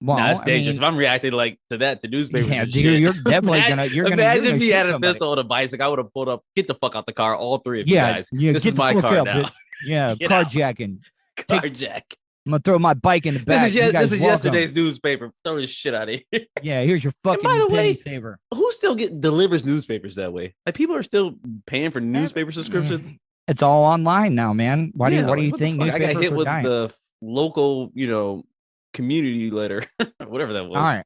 Well, that's dangerous. If I'm reacting like to newspapers, yeah, dude, you're definitely gonna. Imagine if he had a pistol or a bicycle, I would have pulled up. Get the fuck out the car, all three of you guys. Yeah, this is my car now. Yeah, carjacking. Carjack. I'm gonna throw my bike in the back. This is yesterday's newspaper. Throw this shit out of here. Yeah, here's your fucking penny saver. Who still delivers newspapers that way? Like people are still paying for newspaper subscriptions. It's all online now, man. What do you think? I got hit with the local, community letter, whatever that was. All right.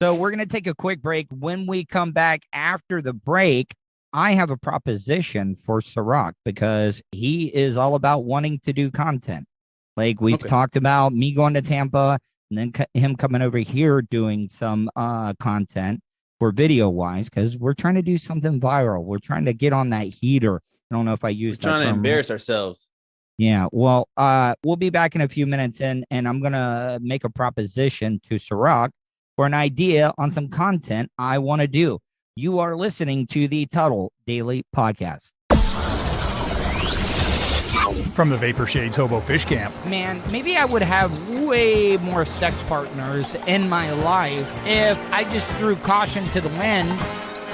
So we're gonna take a quick break. When we come back after the break, I have a proposition for Serak because he is all about wanting to do content. Like we've talked about me going to Tampa and then him coming over here doing some content. for video wise, because we're trying to do something viral. We're trying to get on that heater. I don't know if I used that We're trying to term. embarrass ourselves. Yeah, well, we'll be back in a few minutes, and I'm gonna make a proposition to Serak for an idea on some content I want to do. You are listening to the Tuddle Daily Podcast. From the Vapor Shades Hobo Fish Camp. Man, maybe I would have way more sex partners in my life if I just threw caution to the wind.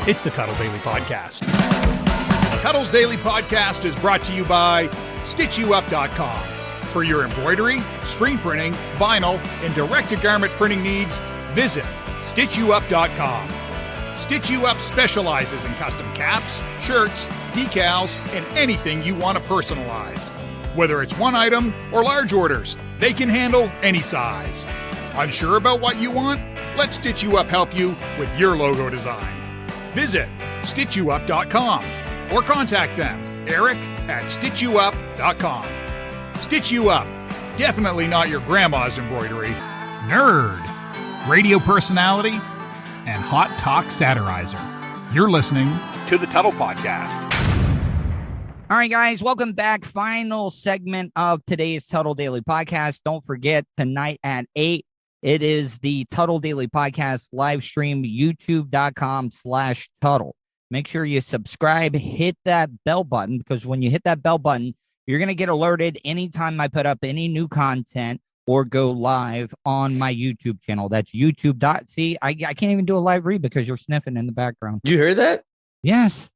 It's the Tuddle Daily Podcast. Tuddle's Daily Podcast is brought to you by StitchYouUp.com. For your embroidery, screen printing, vinyl, and direct-to-garment printing needs, visit StitchYouUp.com. Stitch You Up specializes in custom caps, shirts, decals, and anything you want to personalize. Whether it's one item or large orders, they can handle any size. Unsure about what you want? Let Stitch You Up help you with your logo design. Visit StitchYouUp.com or contact them, Eric at StitchYouUp.com. Stitch You Up, definitely not your grandma's embroidery. Nerd, radio personality, and hot talk satirizer. You're listening to the Tuddle Podcast. All right, guys, welcome back. Final segment of today's Tuddle Daily Podcast. Don't forget, tonight at 8, it is the Tuddle Daily Podcast live stream, youtube.com/Tuddle. Make sure you subscribe, hit that bell button, because when you hit that bell button, you're going to get alerted anytime I put up any new content or go live on my YouTube channel. That's YouTube.com. I can't even do a live read because you're sniffing in the background. You heard that? Yes.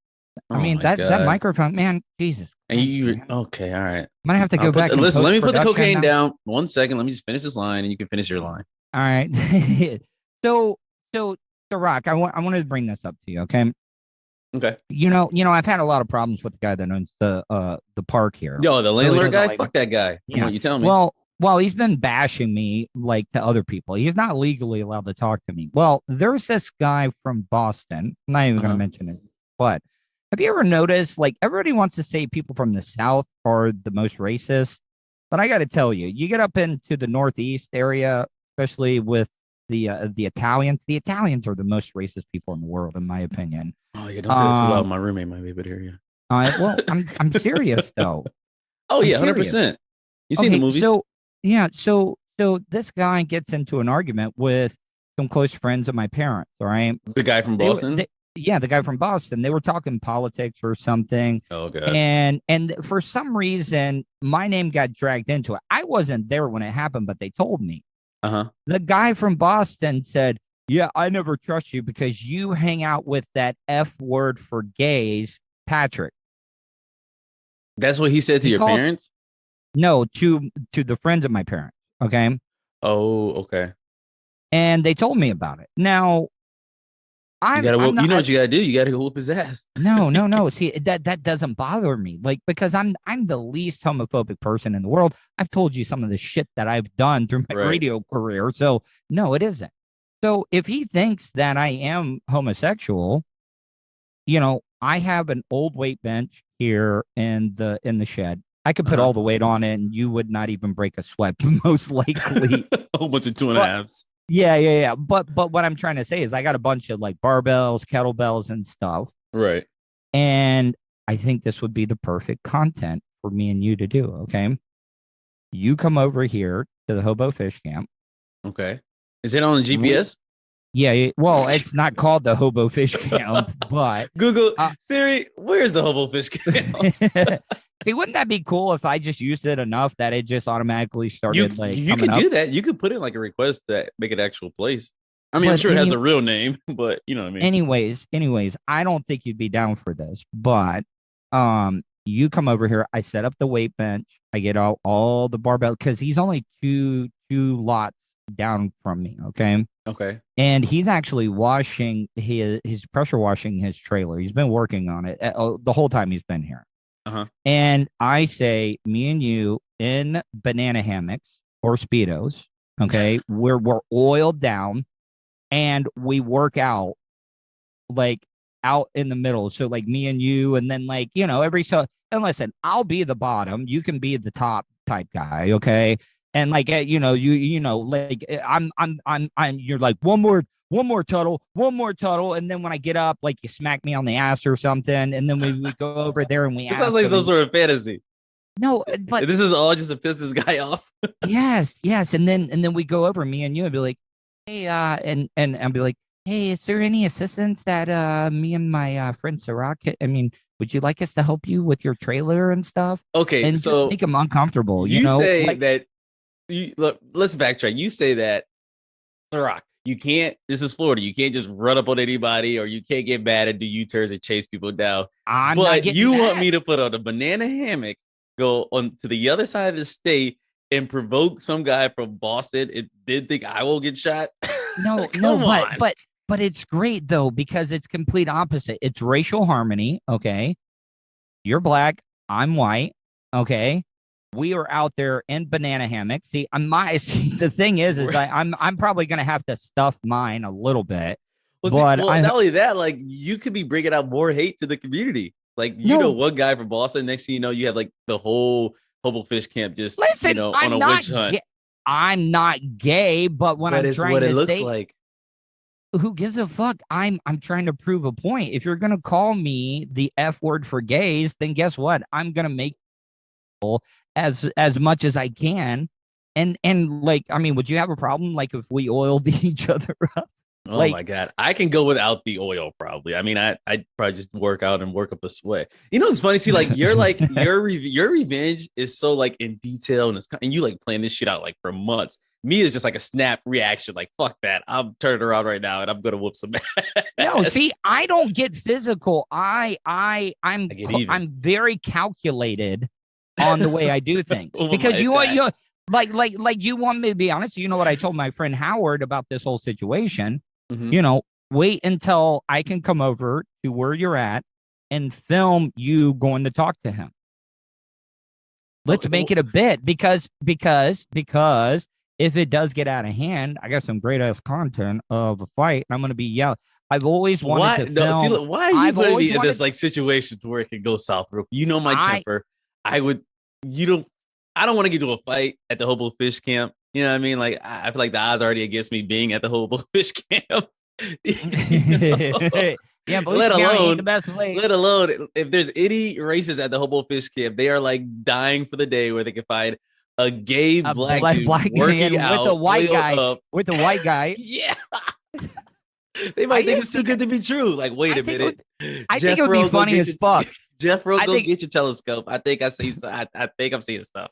Oh I mean, that microphone, man, Jesus. And you, okay, all right. I'm going to have to go back. Listen, let me put the cocaine down. 1 second. Let me just finish this line and you can finish your line. All right. So, Serak, I wanted to bring this up to you, okay? Okay. You know, I've had a lot of problems with the guy that owns the park here. Yo, the landlord really guy? like Fuck that guy. Yeah. You tell me. Well, he's been bashing me like to other people. He's not legally allowed to talk to me. Well, there's this guy from Boston. I'm not even going to mention it, but have you ever noticed, like, everybody wants to say people from the South are the most racist, but I got to tell you, you get up into the Northeast area, especially with the Italians. The Italians are the most racist people in the world, in my opinion. Oh yeah, don't say that too loud. My roommate might be able to hear you. Well, I'm serious though. Oh yeah, 100%. 100%. You seen the movies? So this guy gets into an argument with some close friends of my parents. All right, The guy from Boston. the guy from Boston. They were talking politics or something. Oh god. And for some reason, my name got dragged into it. I wasn't there when it happened, but they told me. The guy from Boston said, "Yeah, I never trust you because you hang out with that F word for gays, Patrick." That's what he said to your parents? No, to the friends of my parents. Okay. Oh, okay. And they told me about it. Now, you know what you gotta do? You gotta go whoop his ass. No. See, that doesn't bother me. Like, because I'm the least homophobic person in the world. I've told you some of the shit that I've done through my radio career. So no, it isn't. So if he thinks that I am homosexual, I have an old weight bench here in the shed. I could put all the weight on it and you would not even break a sweat, most likely. A whole bunch of 2.5s. Yeah. But what I'm trying to say is I got a bunch of like barbells, kettlebells, and stuff. Right. And I think this would be the perfect content for me and you to do. Okay. You come over here to the Hobo Fish Camp. Okay. Is it on the GPS? Yeah. Well, it's not called the Hobo Fish Camp, but Google, Siri, where's the Hobo Fish Camp? See, wouldn't that be cool if I just used it enough that it just automatically started you could do that. You could put in like a request to make it actual place. I mean, But I'm sure it has a real name, but you know what I mean. Anyways, I don't think you'd be down for this, but you come over here. I set up the weight bench. I get all the barbell because he's only two lots down from me. Okay. And he's actually washing his pressure washing his trailer. He's been working on it the whole time he's been here. And I say, me and you in banana hammocks or Speedos. Okay. we're oiled down and we work out like out in the middle. So like me and you, and then like, and listen, I'll be the bottom. You can be the top type guy. Okay. And like, like I'm, you're like, one more one more Tuddle. And then when I get up, like you smack me on the ass or something. And then we go over there and we It ask sounds like him. some sort of fantasy. No, but This is all just to piss this guy off. yes. And then we go over, me and you, and be like, hey, and I'll be like, hey, is there any assistance that me and my friend Serak, I mean, would you like us to help you with your trailer and stuff? Okay, And so just make them uncomfortable. you know? say Like, that. Look, let's backtrack. You say that, Serak, you can't. This is Florida. You can't just run up on anybody, or you can't get mad and do U-turns and chase people down. I'm not But getting you want mad. me to put on a banana hammock, go on to the other side of the state, and provoke some guy from Boston, and then think I will get shot? No, Come on. but it's great though, because it's complete opposite. It's racial harmony. Okay. You're black. I'm white. Okay. We are out there in banana hammocks. See, the thing is I'm probably going to have to stuff mine a little bit. Not only that, like you could be bringing out more hate to the community. Like, you know, one guy from Boston, next thing you know, you have like the whole Hobo Fish Camp just, Listen, on a witch hunt. I'm not gay, but when I'm trying to say, like. who gives a fuck? I'm trying to prove a point. If you're gonna call me the F word for gays, then guess what? I'm gonna make as much as I can. And like, I mean, would you have a problem like if we oiled each other up? Oh like, my God. I can go without the oil probably. I mean, I'd probably just work out and work up a sweat. You know, it's funny. See, like you're like your revenge is so like in detail and you like plan this shit out like for months. Me is just like a snap reaction. Like, fuck that. I'm turning around right now and I'm going to whoop some ass. No, see, I don't get physical. I'm very calculated on the way I do things because you want you want me to be honest. You know what I told my friend Howard about this whole situation. Mm-hmm. You know, wait until I can come over to where you're at and film you going to talk to him. Let's make it a bit because if it does get out of hand, I got some great ass content of a fight. And I'm going to be yelling. I've always wanted to film. See, look, why are you putting me in this like situation where it can go south? You know my temper. I don't want to get into a fight at the Hobo Fish Camp. You know what I mean? Like, I feel like the odds are already against me being at the Hobo Fish Camp. Yeah, but let alone the best place. Let alone if there's any races at the Hobo Fish Camp, they are like dying for the day where they can find a gay black dude working out with a white guy. Up. With a white guy. Yeah. They might think it's too good to be true. Like, wait a minute. I think it would be funny as fuck. Jeff Rowe, go get your telescope. I think I see. I think I'm seeing stuff.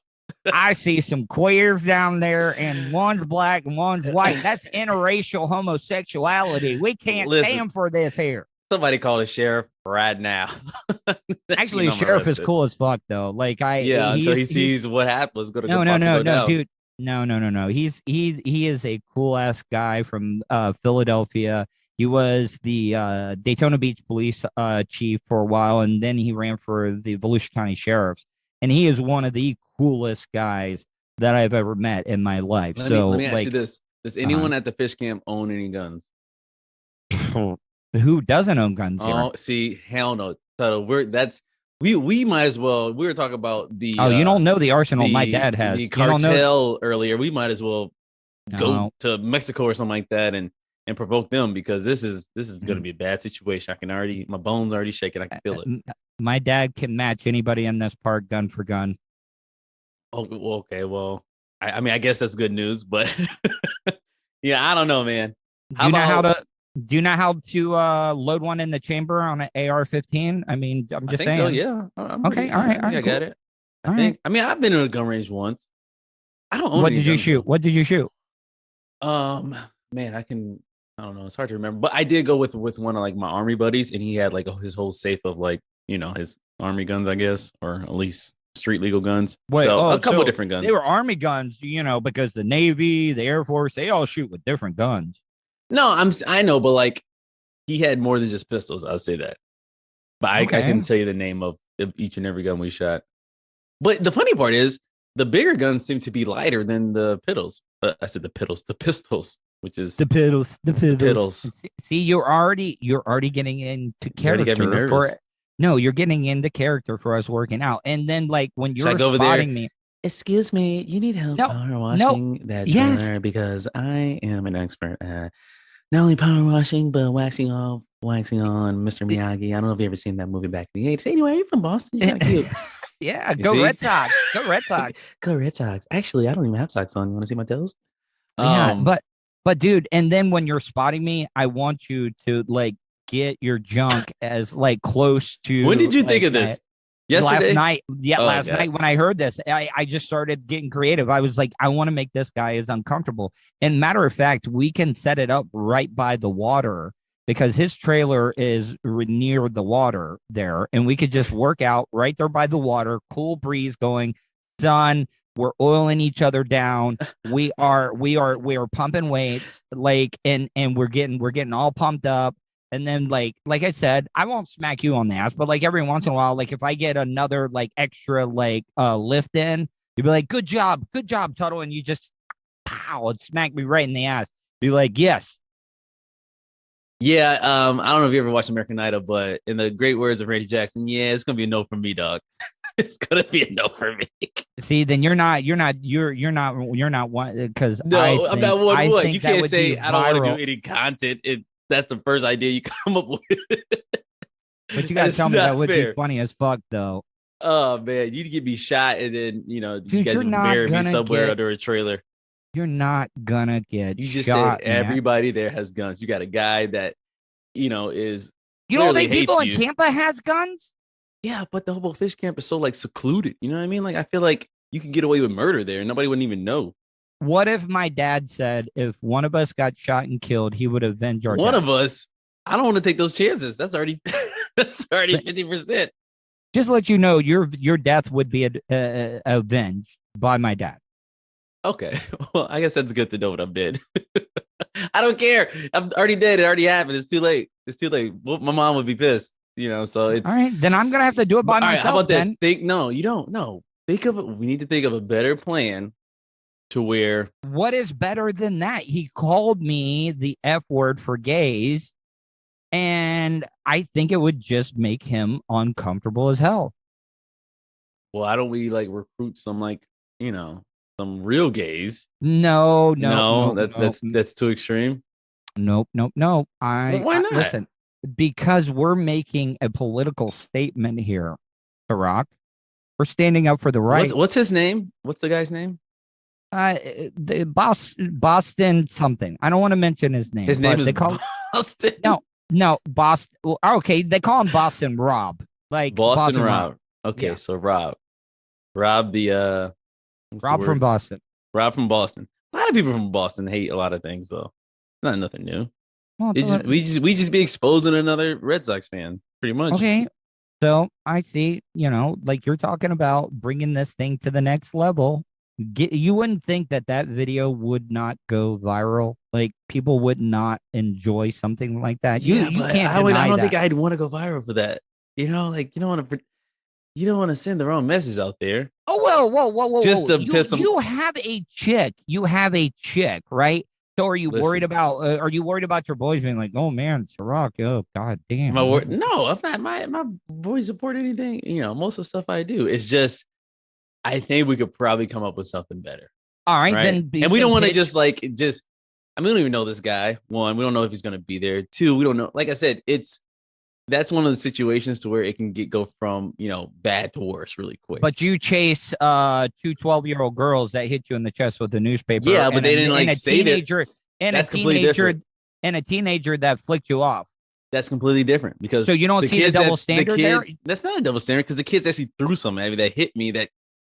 I see some queers down there, and one's black and one's white. That's interracial homosexuality. We can't stand for this here. Somebody call the sheriff right now. Actually, the sheriff is cool as fuck, though. Like until he sees what happened. No, dude. No. He is a cool ass guy from Philadelphia. He was the Daytona Beach police chief for a while, and then he ran for the Volusia County Sheriff's. And he is one of the coolest guys that I've ever met in my life. Let me ask you this: does anyone at the fish camp own any guns? Who doesn't own guns here? Oh, see, hell no. So we might as well. We were talking about the. Oh, you don't know the arsenal my dad has. The cartel earlier. We might as well go to Mexico or something like that and provoke them, because this is going to be a bad situation. My bones already shaking. I can feel it. My dad can match anybody in this park gun for gun. Oh, okay. Well, I mean, I guess that's good news, but yeah, I don't know, man. Do you know how to load one in the chamber on an AR-15? I mean, I'm just saying. So, yeah. Okay. All right. I got it. I mean, I've been in a gun range once. I don't own. What did you shoot? What did you shoot? Man, I don't know. It's hard to remember, but I did go with one of like my army buddies, and he had like his whole safe of like, you know, his army guns, I guess, or at least street legal guns. A couple of different guns. They were army guns, you know, because the Navy, the Air Force, they all shoot with different guns. No, I know, but like he had more than just pistols. I'll say that. But I can tell you the name of each and every gun we shot. But the funny part is the bigger guns seem to be lighter than the pistols. I said the pistols, which is the pistols. See, you're already getting into character for it. No, you're getting into character for us working out. And then like when you're spotting me. Excuse me, you need help washing that trailer because I am an expert at not only power washing, but waxing off, waxing on Mr. Miyagi. I don't know if you ever seen that movie back in the 80s. Anyway, you're from Boston. You're kind of cute. Yeah, You go see? Red Sox. Go Red Sox. Go Red Sox. Actually, I don't even have socks on. You want to see my toes? Yeah, but dude, and then when you're spotting me, I want you to like get your junk as like close to. When did you think of this? Yesterday? Last night. Yeah, Oh, last God. night when I heard this, I just started getting creative. I was like, I want to make this guy as uncomfortable. And matter of fact, we can set it up right by the water because his trailer is near the water there, and we could just work out right there by the water, cool breeze going, sun. We're oiling each other down. We are pumping weights, like, and we're getting all pumped up. And then like I said, I won't smack you on the ass, but like every once in a while, like if I get another like extra like lift in, you'd be like, good job, Tuddle, and you just pow, and smack me right in the ass. Be like, yes. Yeah, I don't know if you ever watched American Idol, but in the great words of Randy Jackson, yeah, it's gonna be a no for me, dog. It's gonna be a no for me. See, then you're not one because No, I'm not one. What you can't say I don't want to viral. do any content. That's the first idea you come up with. But you gotta tell me that would be funny as fuck, though. Oh man, you'd get me shot, and then you Dude, guys you're would not bury me gonna somewhere get- under a trailer. You're not gonna get You just shot. said man. everybody there has guns. You got a guy that is You don't clearly think people in hates you. Tampa has guns? Yeah, but the Hobo Fish Camp is so like secluded. You know what I mean? Like I feel like you could get away with murder there, and nobody wouldn't even know. What if my dad said if one of us got shot and killed, he would avenge our One death? of us. I don't want to take those chances. That's already 50%. Just to let you know, your death would be avenged by my dad. Okay. Well, I guess that's good to know what I'm dead. I don't care. I'm already dead. It already happened. It's too late. Well, my mom would be pissed, so it's All right, then I'm gonna have to do it by all right. myself. How about then. this? No, you don't. No. We need to think of a better plan to where What is better than that? He called me the F word for gays, and I think it would just make him uncomfortable as hell. why don't we like recruit some some real gays? No, That's too extreme. Nope. Well, why not? Listen, because we're making a political statement here, Serak. We're standing up for the right. What's his name? What's the guy's name? The Boston something. I don't want to mention his name. His name but is they call Boston. no Boston. Well, okay, they call him Boston Rob. Like Boston Rob. Okay, Yeah. so Rob the what's the Rob from word? Boston. Rob from Boston. A lot of people from Boston hate a lot of things, though. Not nothing new. Well, It's just, we just be exposing another Red Sox fan, pretty much. okay. So I see, like you're talking about bringing this thing to the next level. You wouldn't think that video would not go viral. Like people would not enjoy something like that. You but can't I deny don't that. think I'd want to go viral for that. You don't want to send the wrong message out there. Oh, whoa. Just to piss 'em- You have a chick. Right? So are you worried Listen. about your boys being like, oh man, Serak, oh god damn. No, I'm not. My boys support anything. Most of the stuff I do. It's just, I think we could probably come up with something better. All right, Right? then. And we don't want to pitch- just. I mean, we don't even know this guy. One, we don't know if he's going to be there. Two, we don't know. Like I said, that's one of the situations to where it can go from bad to worse really quick. But you chase 2 12-year-old girls that hit you in the chest with a newspaper. Yeah, but and they didn't and a say that. teenager and That's a completely teenager different. and a teenager that flicked you off. That's completely different because So you don't see the kids double standard there? That's not a double standard because the kids actually threw something at me that hit me that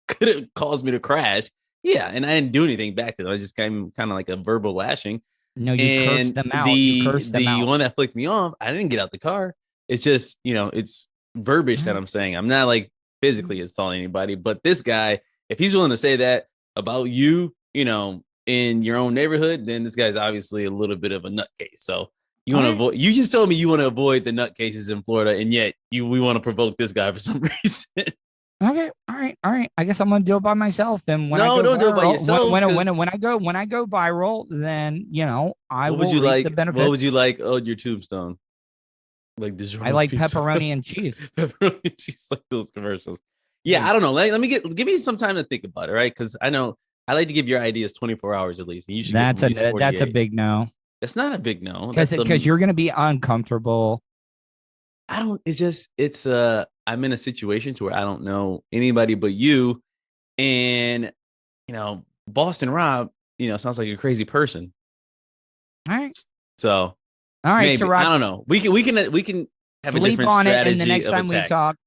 could have caused me to crash. Yeah, and I didn't do anything back to them. I just kind of like a verbal lashing. No, you cursed them out. You cursed them the out. one that flicked me off, I didn't get out the car. It's just, it's verbiage that I'm saying. I'm not like physically assaulting anybody, but this guy, if he's willing to say that about you, in your own neighborhood, then this guy's obviously a little bit of a nutcase. So you want to avoid. You just told me you want to avoid the nutcases in Florida, and yet we want to provoke this guy for some reason. Okay, all right. I guess I'm gonna do it by myself. And when I go don't do it by viral- yourself, When 'cause- I go viral, then I What will would you reap like? the benefits. What would you like on your tombstone? Like I like pepperoni and cheese. Pepperoni and cheese, like those commercials. Yeah, I don't know. Let me give me some time to think about it, right? Because I know I like to give your ideas 24 hours at least. And you should. That's a big no. It's not a big no. Because you're going to be uncomfortable. I'm in a situation to where I don't know anybody but you. And, Boston Rob, sounds like a crazy person. All right. So, all right. maybe. So, Rob, I don't know. We can have a sleep different on it, strategy and the next of time attack. we talk.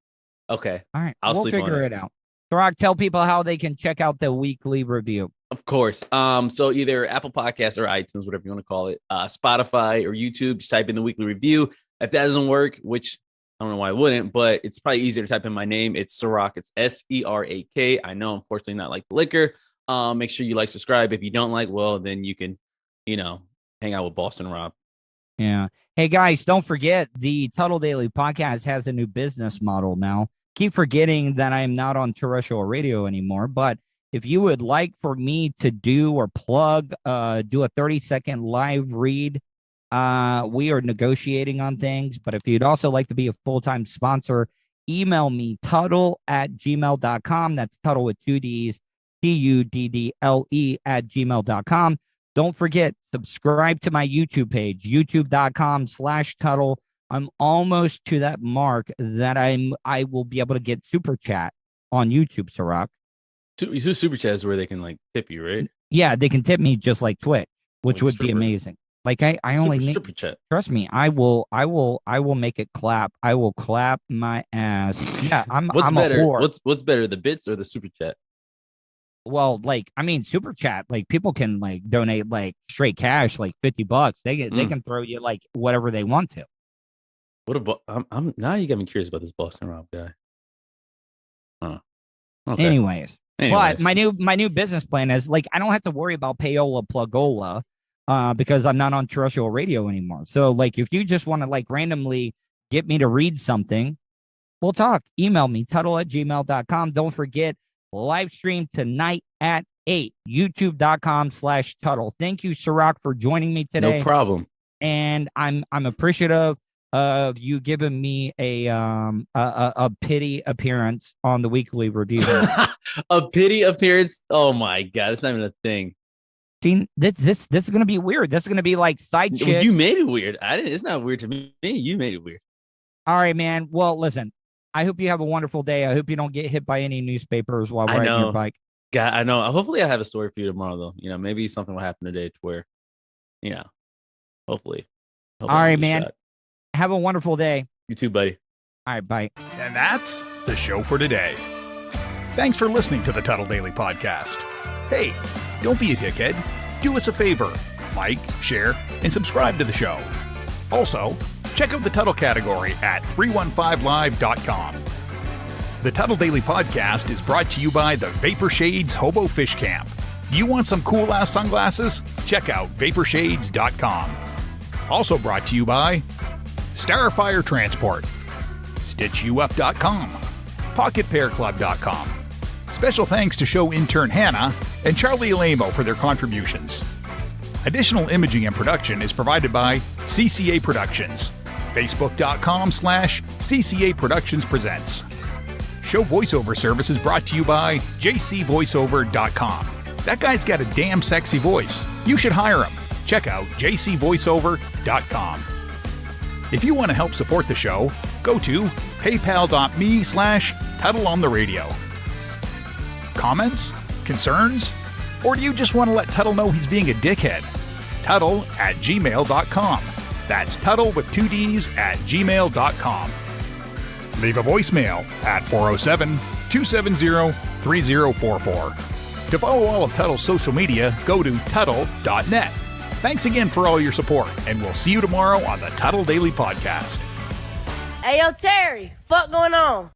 Okay. All right. I'll we'll sleep on figure it. it out. Rock, tell people how they can check out the weekly review. Of course. So either Apple Podcasts or iTunes, whatever you want to call it, Spotify or YouTube, just type in the weekly review. If that doesn't work, which I don't know why I wouldn't, but it's probably easier to type in my name. It's Serak. It's Serak. I know, unfortunately, not like the liquor. Make sure you subscribe. If you don't like, well, then you can, hang out with Boston Rob. Yeah. Hey, guys, don't forget the Tuddle Daily podcast has a new business model now. Keep forgetting that I'm not on terrestrial radio anymore, but if you would like for me to do or plug, do a 30-second live read, we are negotiating on things. But if you'd also like to be a full-time sponsor, email me, tuddle@gmail.com. That's Tuddle with 2 Ds, TUDDLE@gmail.com. Don't forget, subscribe to my YouTube page, youtube.com/Tuddle. I'm almost to that mark that I will be able to get super chat on YouTube, Serak. So super chat is where they can tip you, right? Yeah, they can tip me just like Twitch, which would be amazing. I only need super chat. Trust me, I will make it clap. I will clap my ass. Yeah, I'm better? a whore. What's better, the bits or the super chat? Well, super chat, people can donate straight cash, $50. They can throw you whatever they want to. What about I'm now you got me curious about this Boston Rob guy. Huh. Okay. Anyways, but my new business plan is I don't have to worry about payola plugola because I'm not on terrestrial radio anymore. So if you just want to randomly get me to read something, we'll talk. Email me, tuddle@gmail.com. Don't forget, live stream tonight at 8, youtube.com/Tuddle. Thank you, Serak, for joining me today. No problem. And I'm appreciative of you giving me a pity appearance on the weekly review. A pity appearance? Oh my god, it's not even a thing. See, this is gonna be weird. This is gonna be side chick. You made it weird. I didn't. It's not weird to me. You made it weird. All right, man. Well, listen. I hope you have a wonderful day. I hope you don't get hit by any newspapers while riding your bike. God, I know. Hopefully, I have a story for you tomorrow, though. Maybe something will happen today to where, hopefully. All right, man. Have a wonderful day. You too, buddy. All right, bye. And that's the show for today. Thanks for listening to the Tuddle Daily Podcast. Hey, don't be a dickhead. Do us a favor. Like, share, and subscribe to the show. Also, check out the Tuddle category at 315live.com. The Tuddle Daily Podcast is brought to you by the Vapor Shades Hobo Dish Camp. You want some cool-ass sunglasses? Check out vaporshades.com. Also brought to you by Starfire Transport, StitchYouUp.com, PocketPairClub.com. Special thanks to show intern Hannah and Charlie Alamo for their contributions. Additional imaging and production is provided by CCA Productions, Facebook.com/CCA Productions Presents. Show voiceover service is brought to you by JCVoiceover.com. That guy's got a damn sexy voice. You should hire him. Check out JCVoiceover.com. If you want to help support the show, go to paypal.me/TuddleOnTheRadio. Comments? Concerns? Or do you just want to let Tuddle know he's being a dickhead? Tuddle@gmail.com. That's Tuddle with 2 Ds @gmail.com. Leave a voicemail at 407-270-3044. To follow all of Tuddle's social media, go to Tuddle.net. Thanks again for all your support, and we'll see you tomorrow on the Tuddle Daily Podcast. Hey, yo, Terry, fuck going on?